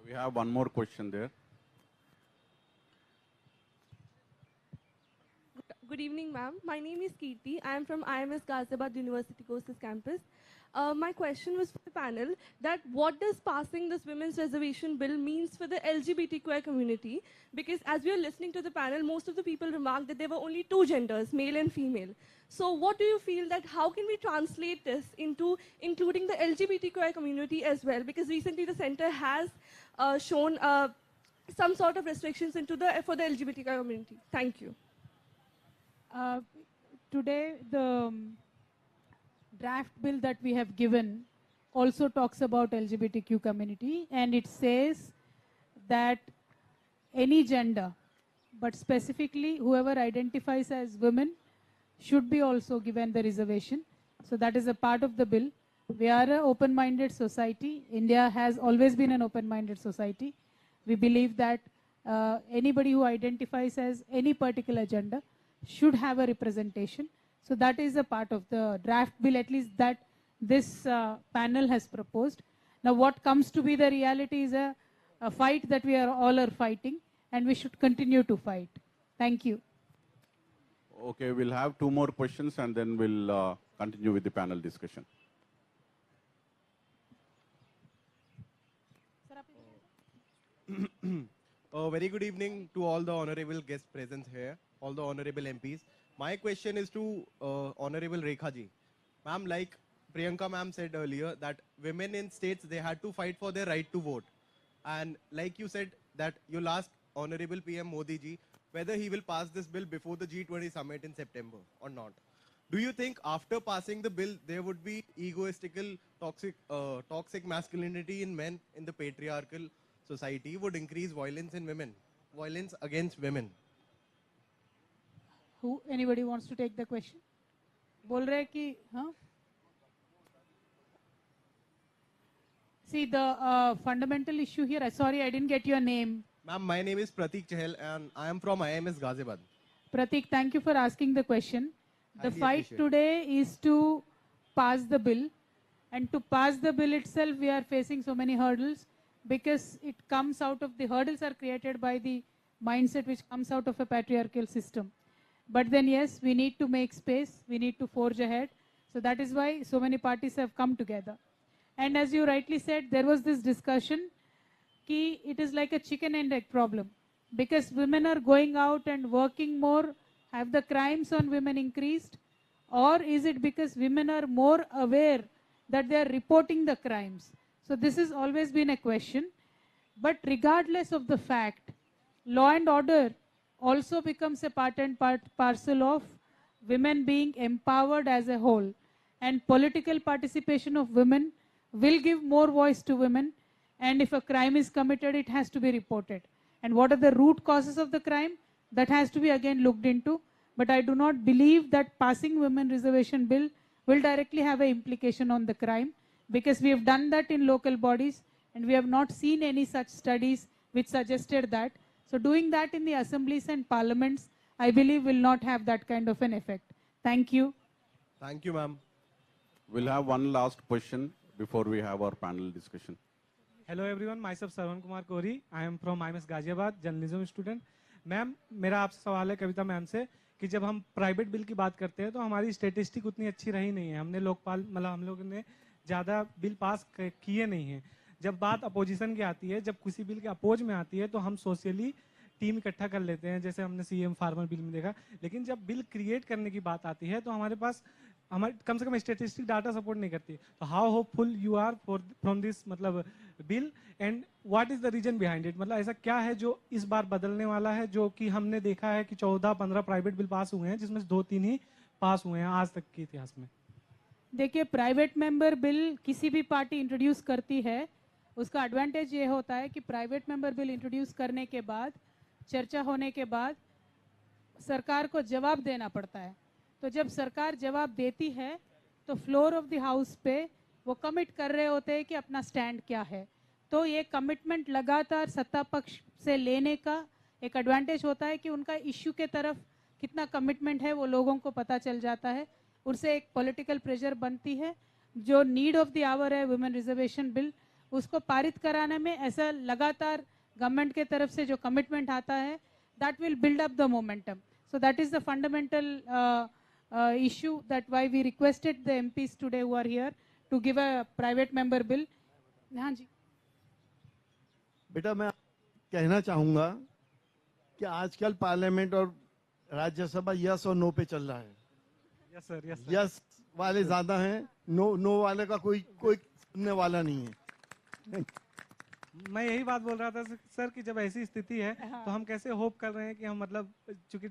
We have one more question there. Good evening, ma'am. My name is Kirti. I am from IMS Ghaziabad University Courses campus. My question was for the panel that what does passing this women's reservation bill means for the LGBTQI community? Because as we are listening to the panel, most of the people remarked that there were only two genders, male and female. So what do you feel that how can we translate this into including the LGBTQI community as well? Because recently the center has shown some sort of restrictions for the LGBTQI community. Thank you. Today, the draft bill that we have given also talks about LGBTQ community, and it says that any gender, but specifically whoever identifies as women, should be also given the reservation. So that is a part of the bill. We are an open-minded society. India has always been an open-minded society. We believe that anybody who identifies as any particular gender should have a representation. So that is a part of the draft bill, at least that this panel has proposed. Now what comes to be the reality is a fight that we all are fighting, and we should continue to fight. Thank you. Okay, we'll have two more questions and then we'll continue with the panel discussion. Very good evening to all the honorable guests present here, all the honorable MPs. My question is to Honorable Rekha ji. Ma'am, like Priyanka ma'am said earlier, that women in states, they had to fight for their right to vote. And like you said, that you'll ask Honorable PM Modi ji whether he will pass this bill before the G20 summit in September or not. Do you think after passing the bill, there would be egoistical, toxic masculinity in men in the patriarchal society would increase violence in women, violence against women? Who? Anybody wants to take the question? बोल रहे कि हाँ? See, the fundamental issue here, sorry, I didn't get your name. Ma'am, my name is Pratik Chahal and I am from IMS Ghaziabad. Pratik, thank you for asking the question. The Highly fight appreciate. today is to pass the bill, and to pass the bill itself we are facing so many hurdles because it comes out of the hurdles are created by the mindset which comes out of a patriarchal system. But then yes, we need to make space, we need to forge ahead. So that is why so many parties have come together. And as you rightly said, there was this discussion ki it is like a chicken and egg problem. Because women are going out and working more, have the crimes on women increased? Or is it because women are more aware that they are reporting the crimes? So this has always been a question. But regardless of the fact, law and order also becomes a part and parcel of women being empowered as a whole. And political participation of women will give more voice to women. And if a crime is committed, it has to be reported. And what are the root causes of the crime? That has to be again looked into. But I do not believe that passing women reservation bill will directly have an implication on the crime, because we have done that in local bodies and we have not seen any such studies which suggested that. So doing that in the assemblies and parliaments, I believe will not have that kind of an effect. Thank you. Thank you, ma'am. We'll have one last question before we have our panel discussion. Hello everyone, myself Sarwan Kumar Kori. I am from IMS Ghaziabad, journalism student. Ma'am, मेरा आपसे सवाल है कविता ma'am से कि जब हम private bill की बात करते हैं तो हमारी स्टेटिस्टिक उतनी अच्छी रही नहीं है. हमने लोकपाल मतलब हम लोगों ने ज़्यादा बिल पास किए नहीं हैं. जब बात अपोजिशन की आती है, जब किसी बिल के अपोज में आती है तो हम सोशली टीम इकट्ठा कर लेते हैं, जैसे हमने सीएम फार्मर बिल में देखा. लेकिन जब बिल क्रिएट करने की बात आती है तो हमारे पास कम से कम स्टेटिस्टिक डाटा सपोर्ट नहीं करती. तो how hopeful you are from this मतलब bill, and what is the reason behind it? मतलब ऐसा क्या है जो इस बार बदलने वाला है, जो कि हमने देखा है कि 14-15 प्राइवेट बिल पास हुए हैं जिसमें से 2-3 ही पास हुए हैं आज तक के इतिहास में. देखिए, प्राइवेट मेंबर बिल किसी भी पार्टी इंट्रोड्यूस करती है, उसका एडवांटेज ये होता है कि प्राइवेट मेंबर बिल इंट्रोड्यूस करने के बाद, चर्चा होने के बाद सरकार को जवाब देना पड़ता है. तो जब सरकार जवाब देती है तो फ्लोर ऑफ द हाउस पे वो कमिट कर रहे होते हैं कि अपना स्टैंड क्या है. तो ये कमिटमेंट लगातार सत्ता पक्ष से लेने का एक एडवांटेज होता है कि उनका इश्यू के तरफ कितना कमिटमेंट है वो लोगों को पता चल जाता है. उससे एक पॉलिटिकल प्रेशर बनती है. जो नीड ऑफ द आवर है वुमेन रिजर्वेशन बिल, उसको पारित कराने में ऐसा लगातार गवर्नमेंट के तरफ से जो कमिटमेंट आता है, that will build up the momentum. So that is the fundamental issue that why we requested the MPs today who are here to give a private member bill. हाँ जी. बेटा, मैं कहना चाहूँगा कि आजकल पार्लियामेंट और राज्यसभा यस और नो पे चल रहा है. Yes sir, yes sir. Yes वाले ज्यादा हैं, नो वाले का कोई सुनने वाला नहीं है. मैं यही बात बोल रहा था सर कि जब ऐसी स्थिति है तो हम कैसे होप कर रहे हैं कि हम मतलब, चूंकि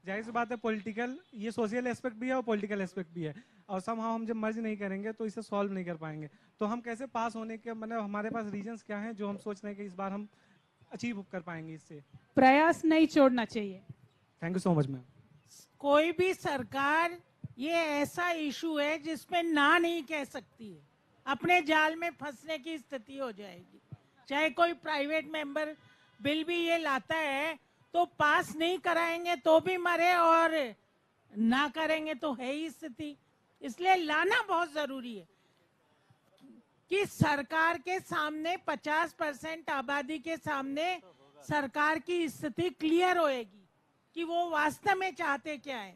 जाहिर सी बात है पॉलिटिकल, ये सोशल एस्पेक्ट भी है और पॉलिटिकल एस्पेक्ट भी है, और समहाउ हम जब मर्ज नहीं करेंगे तो इसे सॉल्व नहीं कर पाएंगे. तो हम कैसे पास होने के मतलब हमारे पास रीजंस क्या हैं जो हम सोच रहे हैं कि इस बार हम अचीव कर पाएंगे इससे? प्रयास नहीं छोड़ना चाहिए. Thank you so much ma'am. कोई भी सरकार ये ऐसा इशू है जिसमें ना नहीं कह सकती है, अपने जाल में फंसने की स्थिति हो जाएगी. चाहे कोई प्राइवेट मेंबर बिल भी ये लाता है तो पास नहीं कराएंगे तो भी मरे और ना करेंगे तो है ही स्थिति. इसलिए लाना बहुत जरूरी है कि सरकार के सामने 50% आबादी के सामने सरकार की स्थिति क्लियर होएगी कि वो वास्तव में चाहते क्या है.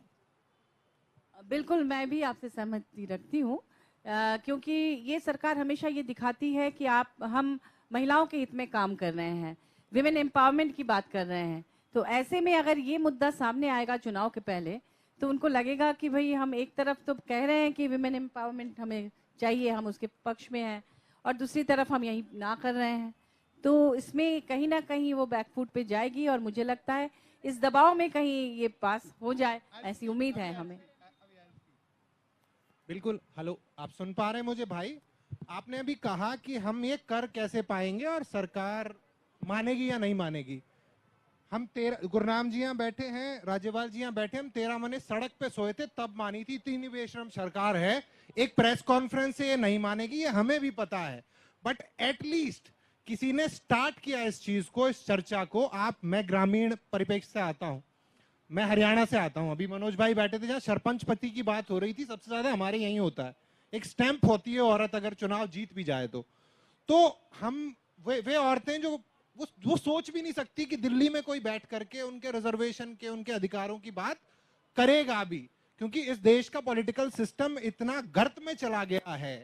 बिल्कुल, मैं भी आपसे सहमति रखती हूँ, क्योंकि ये सरकार हमेशा ये दिखाती है कि हम महिलाओं के हित में काम कर रहे हैं, विमेन एम्पावरमेंट की बात कर रहे हैं. तो ऐसे में अगर ये मुद्दा सामने आएगा चुनाव के पहले तो उनको लगेगा कि भाई हम एक तरफ तो कह रहे हैं कि विमेन एम्पावरमेंट हमें चाहिए, हम उसके पक्ष में हैं, और दूसरी तरफ हम यही ना कर रहे हैं. तो इसमें कहीं ना कहीं वो बैकफुट पे जाएगी और मुझे लगता है इस दबाव में कहीं ये पास हो जाए, ऐसी उम्मीद है हमें. बिल्कुल. हेलो, आप सुन पा रहे हैं मुझे भाई? आपने अभी कहा कि हम ये कर कैसे पाएंगे और सरकार मानेगी या नहीं मानेगी. हम गुरनाम जी यहाँ बैठे हैं, राज्यपाल जी यहाँ बैठे, हम 13 महीने सड़क पे सोए थे तब मानी थी. इतनी बेशरम सरकार है, एक प्रेस कॉन्फ्रेंस से ये नहीं मानेगी, ये हमें भी पता है. बट एटलीस्ट किसी ने स्टार्ट किया इस चीज को, इस चर्चा को. मैं ग्रामीण परिप्रेक्ष्य से आता हूँ, मैं हरियाणा से आता हूँ. अभी मनोज भाई बैठे थे जहाँ सरपंच पति की बात हो रही थी, सबसे ज्यादा हमारे यहीं होता है. एक स्टैंप होती है औरत अगर चुनाव जीत भी जाए तो हम वे औरतें जो वो सोच भी नहीं सकती कि दिल्ली में कोई बैठ करके उनके रिजर्वेशन के, उनके अधिकारों की बात करेगा भी, क्योंकि इस देश का पॉलिटिकल सिस्टम इतना गर्त में चला गया है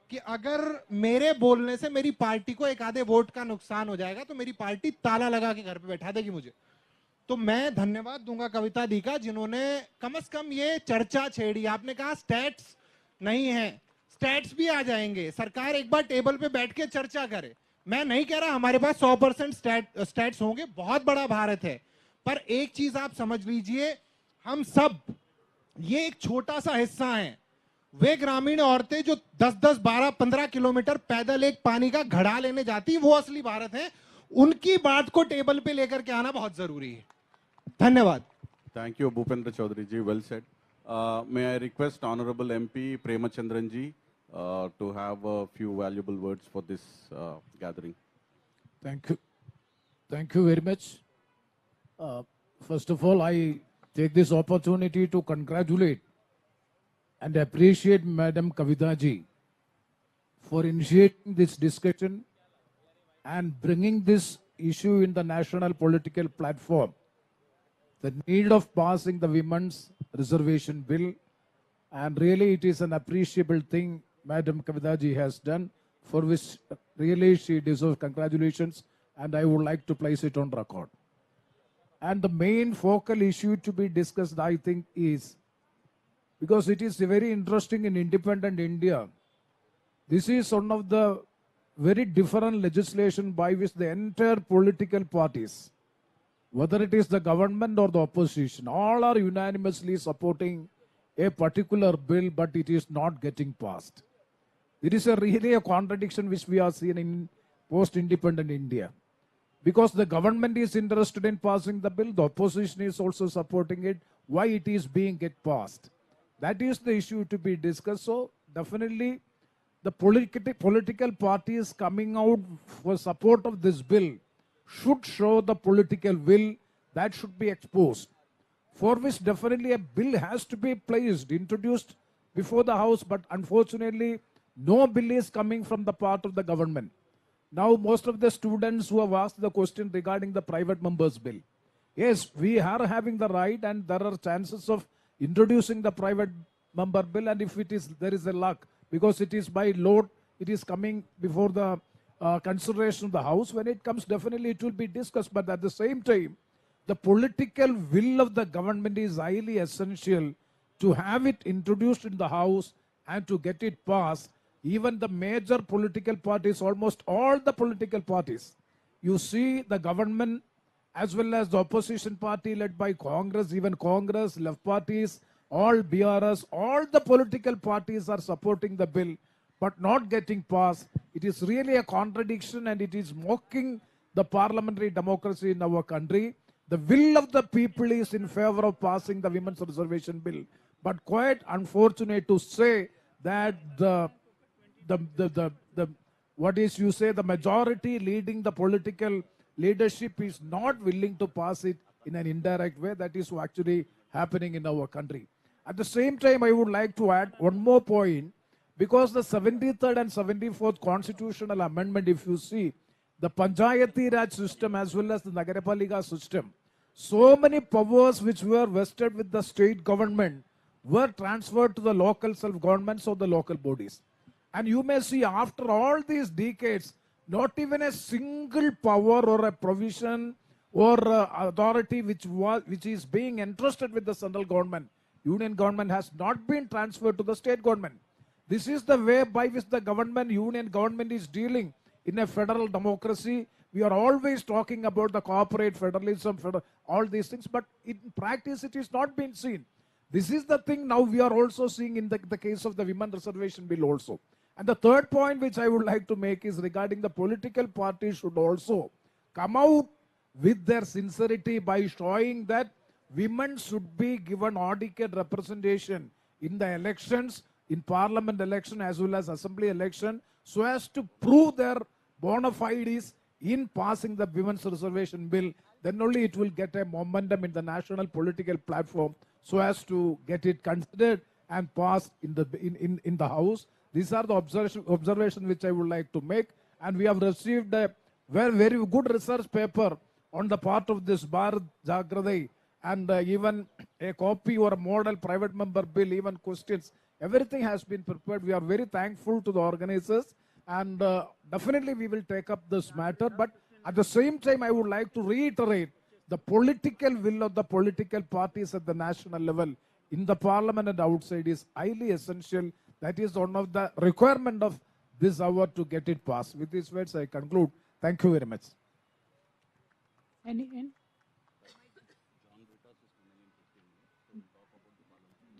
कि अगर मेरे बोलने से मेरी पार्टी को एक आधे वोट का नुकसान हो जाएगा तो मेरी पार्टी ताला लगा के घर पे बैठा देगी मुझे। तो मैं धन्यवाद दूंगा कविता दी का, जिन्होंने कम से कम ये चर्चा छेड़ी। आपने कहा स्टैट्स नहीं है, स्टैट्स भी आ जाएंगे, सरकार एक बार टेबल पे बैठ के चर्चा करे। मैं नहीं कह रहा हमारे पास 100% स्टैट्स होंगे, बहुत बड़ा भारत है, पर एक चीज आप समझ लीजिए, हम सब ये एक छोटा सा हिस्सा है। वे ग्रामीण औरतें जो 10-10, 12, 15 किलोमीटर पैदल एक पानी का घड़ा लेने जाती, वो असली भारत है। उनकी बात को टेबल पे लेकर के आना बहुत जरूरी है। धन्यवाद। Thank you, Bhupendra Chaudhary ji. Well said. May I request Honorable MP Premachandran ji to have a few valuable words for this gathering. Thank you. Thank you very much. First of all, I take this opportunity to congratulate and appreciate Madam Kavitha ji for initiating this discussion and bringing this issue in the national political platform. The need of passing the women's reservation bill, and really it is an appreciable thing Madam Kavitha ji has done, for which really she deserves congratulations, and I would like to place it on record. And the main focal issue to be discussed, I think, is, because it is very interesting in independent India, this is one of the very different legislation by which the entire political parties, whether it is the government or the opposition, all are unanimously supporting a particular bill, but it is not getting passed. It is really a contradiction which we are seeing in post-independent India. Because the government is interested in passing the bill, the opposition is also supporting it. Why it is being get passed? That is the issue to be discussed. So definitely the political parties coming out for support of this bill should show the political will that should be exposed, for which definitely a bill has to be placed, introduced before the House, but unfortunately no bill is coming from the part of the government. Now most of the students who have asked the question regarding the private members bill, yes, we are having the right and there are chances of introducing the private member bill, and if it is, there is a luck, because it is by law, it is coming before the consideration of the House. When it comes, definitely it will be discussed, but at the same time, the political will of the government is highly essential to have it introduced in the House and to get it passed. Even the major political parties, almost all the political parties, you see the government as well as the opposition party led by Congress, even Congress, left parties, all BRS, all the political parties are supporting the bill, but not getting passed. It is really a contradiction, and it is mocking the parliamentary democracy in our country. The will of the people is in favor of passing the women's reservation bill, but quite unfortunate to say that the majority leading the political leadership is not willing to pass it in an indirect way. That is actually happening in our country. At the same time, I would like to add one more point, because the 73rd and 74th constitutional amendment, if you see, the Panchayati Raj system as well as the Nagarapalika system, so many powers which were vested with the state government were transferred to the local self-governments or the local bodies. And you may see after all these decades, not even a single power or a provision or authority which is being entrusted with the central government, union government, has not been transferred to the state government. This is the way by which the government, union government, is dealing in a federal democracy. We are always talking about the corporate federalism, all these things, but in practice it is not being seen. This is the thing now we are also seeing in the case of the women reservation bill also. And the third point which I would like to make is regarding the political parties should also come out with their sincerity by showing that women should be given adequate representation in the elections, in parliament election as well as assembly election, so as to prove their bona fides in passing the women's reservation bill. Then only it will get a momentum in the national political platform so as to get it considered and passed in the House. These are the observations which I would like to make. And we have received a very good research paper on the part of this Bharat Jagruthi, and even a copy or a model private member bill, even questions, everything has been prepared. We are very thankful to the organizers, and definitely we will take up this matter. But at the same time, I would like to reiterate the political will of the political parties at the national level, in the parliament and outside, is highly essential. That is one of the requirement of this hour to get it passed. With these words, I conclude. Thank you very much.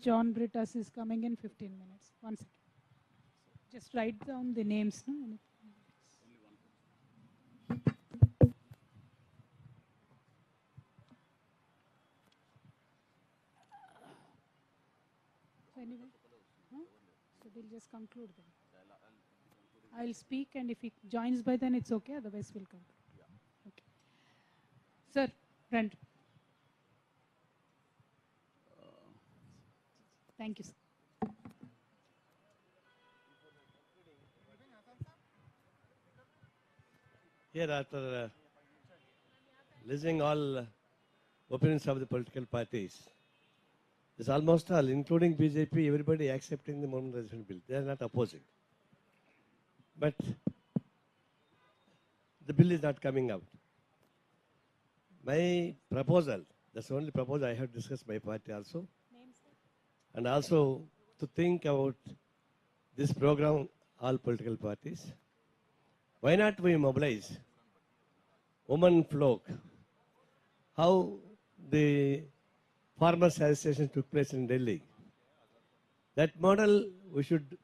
John Britas is coming in 15 minutes. 1 second. Just write down the names. No? So anyway, so we'll just conclude then. I'll speak, and if he joins by then, it's okay. Otherwise, we'll conclude. Okay. Sir, Brent. Thank you, sir. Here, after listening all opinions of the political parties, it's almost all, including BJP, everybody accepting the Women Reservation Bill. They are not opposing. But the bill is not coming out. My proposal, that's the only proposal I have discussed by party also, and also to think about this program, all political parties. Why not we mobilize women folk? How the farmers' association took place in Delhi. That model we should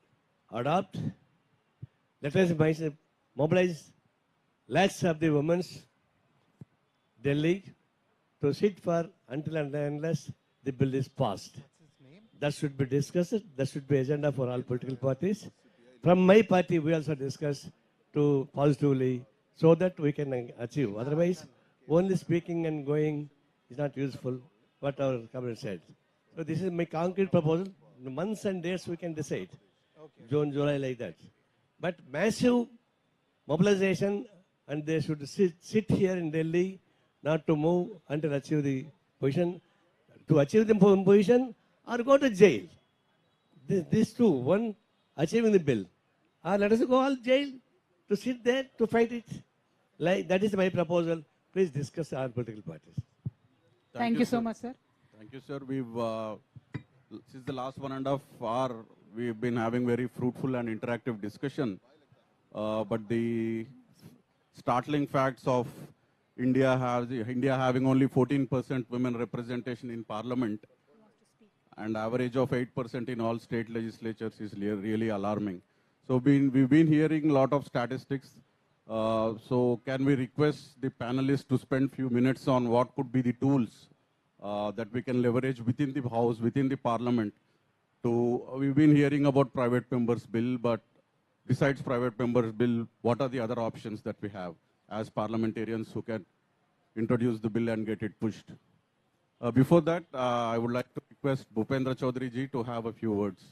adopt. Let us mobilize lakhs of the women's Delhi to sit for until and unless the bill is passed. That should be discussed. That should be agenda for all political parties. From my party, we also discuss to positively so that we can achieve. Otherwise, only speaking and going is not useful, what our cabinet said. So this is my concrete proposal. The months and dates we can decide. Okay. June, July, like that. But massive mobilization, and they should sit here in Delhi, not to move until achieve the position. To achieve the position or go to jail. These two, one achieving the bill, or let us go all jail to sit there to fight it. Like that is my proposal. Please discuss our political parties. Thank you so much, sir. Thank you, sir. We've since the last 1.5 hours, we've been having very fruitful and interactive discussion. But the startling facts of India having only 14% women representation in parliament and average of 8% in all state legislatures is really alarming. So we've been hearing a lot of statistics. So can we request the panelists to spend few minutes on what could be the tools that we can leverage within the House, within the Parliament? We've been hearing about private members bill, but besides private members bill, what are the other options that we have as parliamentarians who can introduce the bill and get it pushed? Before that, I would like to request Bhupendra Chaudhary ji to have a few words.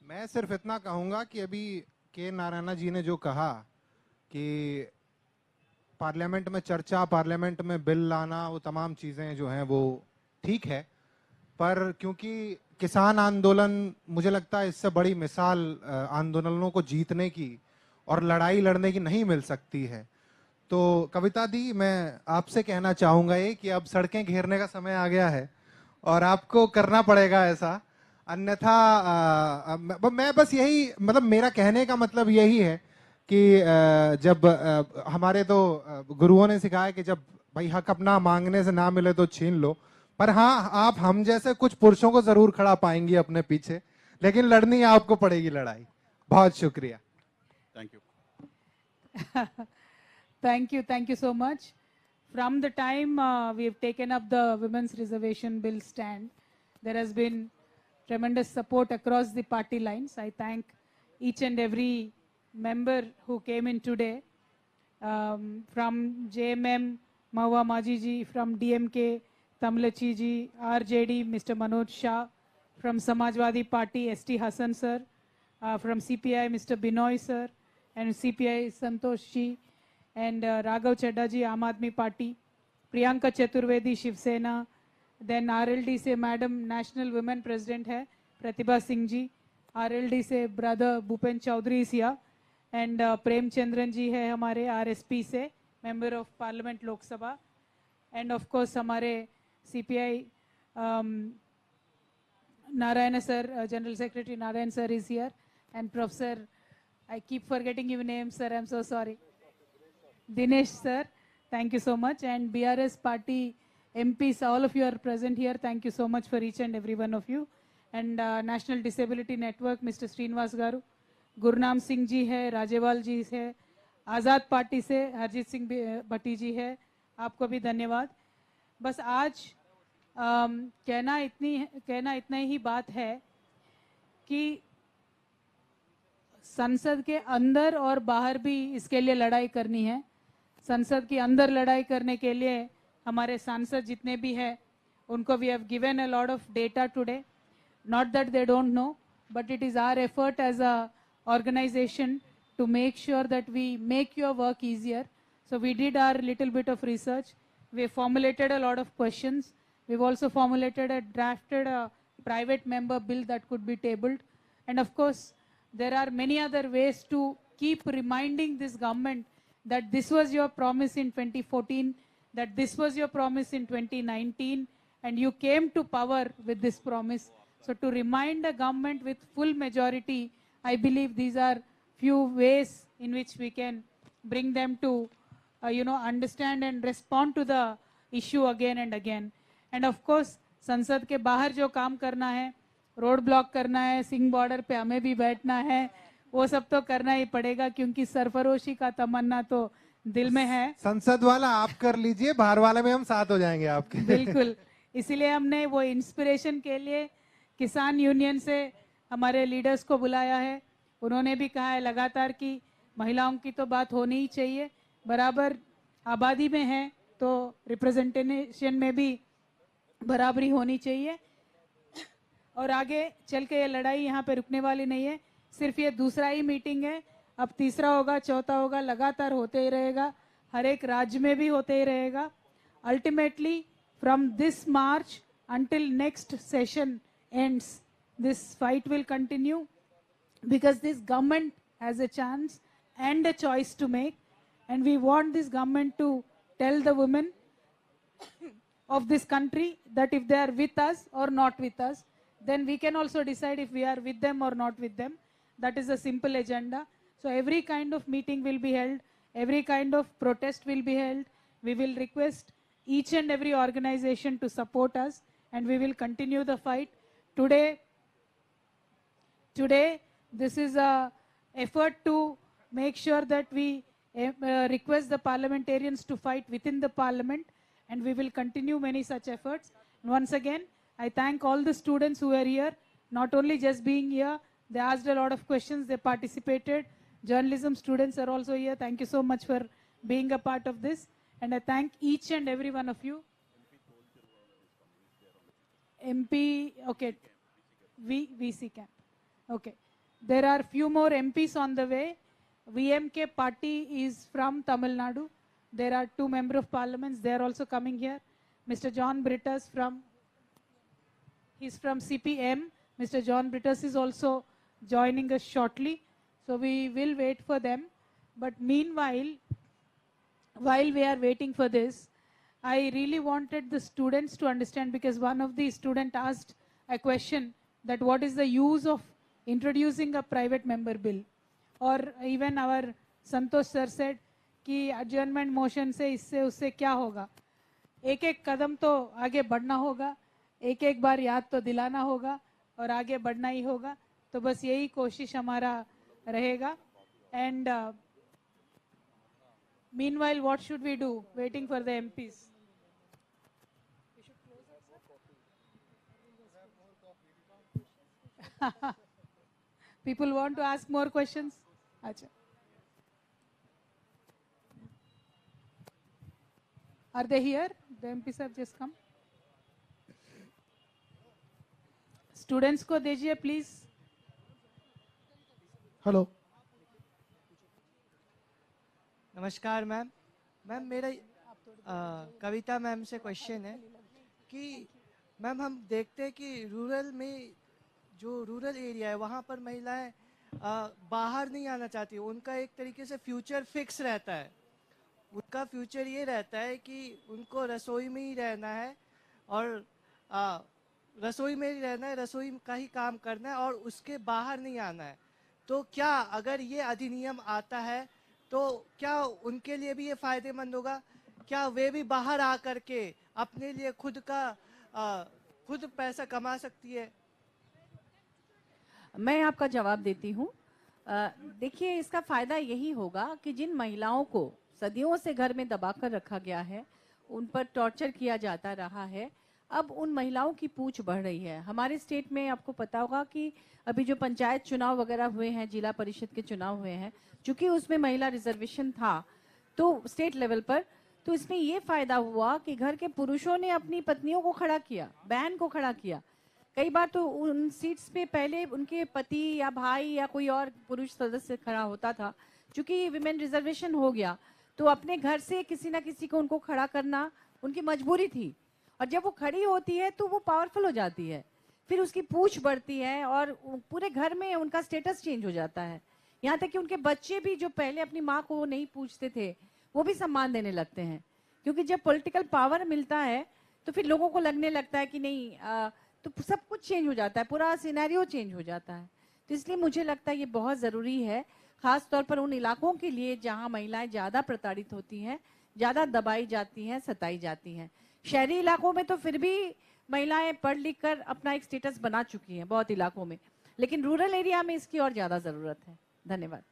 मैं सिर्फ इतना कहूँगा कि अभी के नारायण जी ने जो कहा कि पार्लियामेंट में चर्चा, पार्लियामेंट में बिल लाना, वो तमाम चीज़ें जो हैं वो ठीक है, पर क्योंकि किसान आंदोलन मुझे लगता है इससे बड़ी मिसाल आंदोलनों को जीतने की और लड़ाई लड़ने की नहीं मिल सकती है। तो कविता दी, मैं आपसे कहना चाहूँगा ये कि अब सड़कें घेरने का समय आ गया है और आपको करना पड़ेगा ऐसा, अन्यथा मैं बस यही, मतलब मेरा कहने का मतलब यही है कि जब हमारे तो गुरुओं ने सिखाया कि जब भाई हक अपना मांगने से ना मिले तो छीन लो, पर हाँ आप हम जैसे कुछ पुरुषों को जरूर खड़ा पाएंगी अपने पीछे, लेकिन लड़नी आपको पड़ेगी लड़ाई। बहुत शुक्रिया। Thank you. Thank you so much. From the time we have taken up the women's reservation bill stand, there has been tremendous support across the party lines. I thank each and every member who came in today, from JMM, Mahua Majiji, from DMK, Tamlachi ji, RJD, Mr. Manoj Shah, from Samajwadi Party, ST Hassan sir, from CPI, Mr. Binoy sir, and CPI Santosh ji, and Raghav Chadda ji, Aam Aadmi Party, Priyanka Chaturvedi, Shiv Sena, then RLD से Madam National Women President है Pratibha Singh ji, RLD से Brother Bhupen Chaudhary is here, and Prem Chandran ji है हमारे RSP से Member of Parliament Lok Sabha, and of course हमारे CPI Narayana sir, General Secretary Narayana sir is here, and Professor, I keep forgetting your name sir, I'm so sorry, Dinesh sir, thank you so much, and BRS party MPs, all of you are present here, thank you so much for each and every one of you, and National Disability Network, Mr. Srinivas Garu, Gurnaam Singh ji है, राजेवाल जी है, आज़ाद party से हरजीत सिंह भट्टी जी है, आपको भी धन्यवाद। बस आज कहना इतना ही बात है कि संसद के अंदर और बाहर भी इसके लिए लड़ाई करनी है। संसद के अंदर लड़ाई करने के लिए हमारे सांसद जितने भी हैं उनको we have given a lot of data today, not that they don't know, but it is our effort as a organization to make sure that we make your work easier. So we did our little bit of research. We formulated a lot of questions. We've also drafted a private member bill that could be tabled. And of course, there are many other ways to keep reminding this government that this was your promise in 2014, that this was your promise in 2019, and you came to power with this promise. So to remind the government with full majority, I believe these are few ways in which we can bring them to, understand and respond to the issue again and again. And of course, संसद के बाहर जो काम करना है, road block करना है, Singh border पे हमें भी बैठना है, वो सब तो करना ही पड़ेगा क्योंकि सरफरोशी का तमन्ना तो दिल में है। संसद वाला आप कर लीजिए, बाहर वाले में हम साथ हो जाएंगे आपके। बिल्कुल, इसीलिए हमने वो इंस्पिरेशन के लिए किसान यूनियन से हमारे लीडर्स को बुलाया है। उन्होंने भी कहा है लगातार कि महिलाओं की तो बात होनी ही चाहिए, बराबर आबादी में है तो रिप्रेजेंटेशन में भी बराबरी होनी चाहिए, और आगे चल के ये लड़ाई यहाँ पे रुकने वाली नहीं है। सिर्फ ये दूसरा ही मीटिंग है, अब तीसरा होगा, चौथा होगा, लगातार होते ही रहेगा, हर एक राज्य में भी होते ही रहेगा। Ultimately from this March until next session ends, this fight will continue because this government has a chance and a choice to make, and we want this government to tell the women of this country that if they are with us or not with us, then we can also decide if we are with them or not with them. That is a simple agenda. So every kind of meeting will be held, every kind of protest will be held. We will request each and every organization to support us, and we will continue the fight. Today, this is a effort to make sure that we request the parliamentarians to fight within the parliament, and we will continue many such efforts. And once again, I thank all the students who are here, not only just being here, they asked a lot of questions, they participated. Journalism students are also here. Thank you so much for being a part of this. And I thank each and every one of you. MP, okay, VC camp. Okay. There are few more MPs on the way. VMK party is from Tamil Nadu. There are 2 members of parliaments. They are also coming here. Mr. John Brittas he's from CPM. Mr. John Brittas is also joining us shortly. So we will wait for them. But meanwhile, while we are waiting for this, I really wanted the students to understand, because one of the students asked a question that what is the use of introducing a private member bill, or even our Santosh sir said कि adjournment motion से इससे उससे क्या होगा। एक एक कदम तो आगे बढ़ना होगा, एक एक बार याद तो दिलाना होगा और आगे बढ़ना ही होगा। तो बस यही कोशिश हमारा रहेगा। And meanwhile, what should we do? Waiting for the MPs. People want to ask more questions? Acha. Are they here? The MPs have just come. Students को दीजिए please. Hello. नमस्कार मैम। मैम मेरा कविता मैम से question है कि ma'am हम देखते हैं कि रूरल में जो रूरल एरिया है वहाँ पर महिलाएं बाहर नहीं आना चाहती। उनका एक तरीके से फ्यूचर फिक्स रहता है। उनका फ्यूचर ये रहता है कि उनको रसोई में ही रहना है और रसोई में ही रहना है, रसोई का ही काम करना है और उसके बाहर नहीं आना है। तो क्या अगर ये अधिनियम आता है तो क्या उनके लिए भी ये फायदेमंद होगा? क्या वे भी बाहर आ करके अपने लिए खुद पैसा कमा सकती है? मैं आपका जवाब देती हूँ। देखिए, इसका फायदा यही होगा कि जिन महिलाओं को सदियों से घर में दबाकर रखा गया है, उन पर टॉर्चर किया जाता रहा है, अब उन महिलाओं की पूछ बढ़ रही है। हमारे स्टेट में आपको पता होगा कि अभी जो पंचायत चुनाव वगैरह हुए हैं, जिला परिषद के चुनाव हुए हैं, चूंकि उसमें महिला रिजर्वेशन था तो स्टेट लेवल पर, तो इसमें ये फायदा हुआ कि घर के पुरुषों ने अपनी पत्नियों को खड़ा किया, बहन को खड़ा किया। कई बार तो उन सीट्स पे पहले उनके पति या भाई या कोई और पुरुष सदस्य खड़ा होता था। चूंकि विमेन रिजर्वेशन हो गया तो अपने घर से किसी ना किसी को उनको खड़ा करना उनकी मजबूरी थी, और जब वो खड़ी होती है तो वो पावरफुल हो जाती है, फिर उसकी पूछ बढ़ती है और पूरे घर में उनका स्टेटस चेंज हो जाता है। यहाँ तक कि उनके बच्चे भी जो पहले अपनी माँ को नहीं पूछते थे वो भी सम्मान देने लगते हैं, क्योंकि जब पॉलिटिकल पावर मिलता है तो फिर लोगों को लगने लगता है कि नहीं, तो सब कुछ चेंज हो जाता है, पूरा सिनेरियो चेंज हो जाता है। तो इसलिए मुझे लगता है ये बहुत ज़रूरी है, खास तौर पर उन इलाकों के लिए जहाँ महिलाएं ज़्यादा प्रताड़ित होती हैं, ज़्यादा दबाई जाती हैं, सताई जाती हैं। शहरी इलाकों में तो फिर भी महिलाएं पढ़ लिख कर अपना एक स्टेटस बना चुकी हैं बहुत इलाकों में, लेकिन रूरल एरिया में इसकी और ज़्यादा ज़रूरत है। धन्यवाद।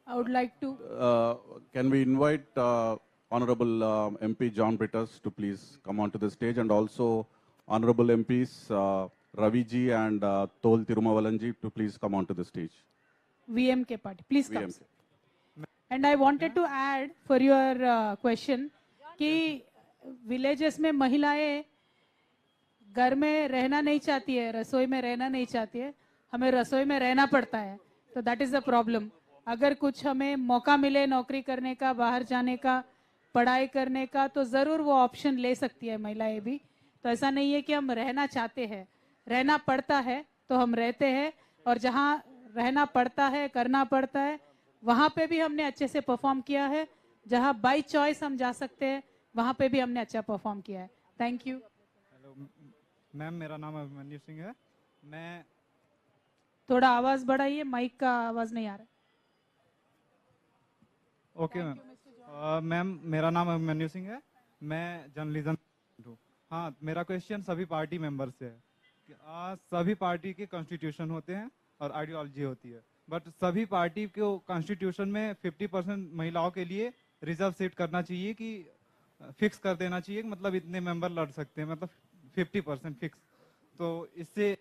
I would like to. Can we invite Honorable MP John Britters to please come onto the stage, and also Honorable MPs Ravi ji and Tol Tirumavalanji to please come onto the stage. VMK party, please come. VMK. And I wanted to add for your question कि villages में महिलाएं घर में रहना नहीं चाहती है, रसोई में रहना नहीं चाहती है, हमें रसोई में रहना पड़ता है, तो that is the problem. अगर कुछ हमें मौका मिले नौकरी करने का, बाहर जाने का, पढ़ाई करने का, तो ज़रूर वो ऑप्शन ले सकती है महिलाएं भी। तो ऐसा नहीं है कि हम रहना चाहते हैं, रहना पड़ता है तो हम रहते हैं, और जहाँ रहना पड़ता है, करना पड़ता है, वहाँ पे भी हमने अच्छे से परफॉर्म किया है। जहाँ बाय चॉइस हम जा सकते हैं वहाँ पे भी हमने अच्छा परफॉर्म किया है। Thank you. हेलो मैम, मेरा नाम अभिमन्यु सिंह है। मैं थोड़ा आवाज़ बढ़ाइए, माइक का आवाज़ नहीं आ रहा। ओके मैम, मेरा नाम अभिमन्यु सिंह है, मैं जर्नलिज्म हूँ। हाँ, मेरा क्वेश्चन सभी पार्टी मेंबर से है कि सभी पार्टी के कॉन्स्टिट्यूशन होते हैं और आइडियोलॉजी होती है, बट सभी पार्टी को कॉन्स्टिट्यूशन में 50% महिलाओं के लिए रिजर्व सीट करना चाहिए कि फिक्स कर देना चाहिए, मतलब इतने मेंबर लड़ सकते हैं, मतलब 50% फिक्स। तो इससे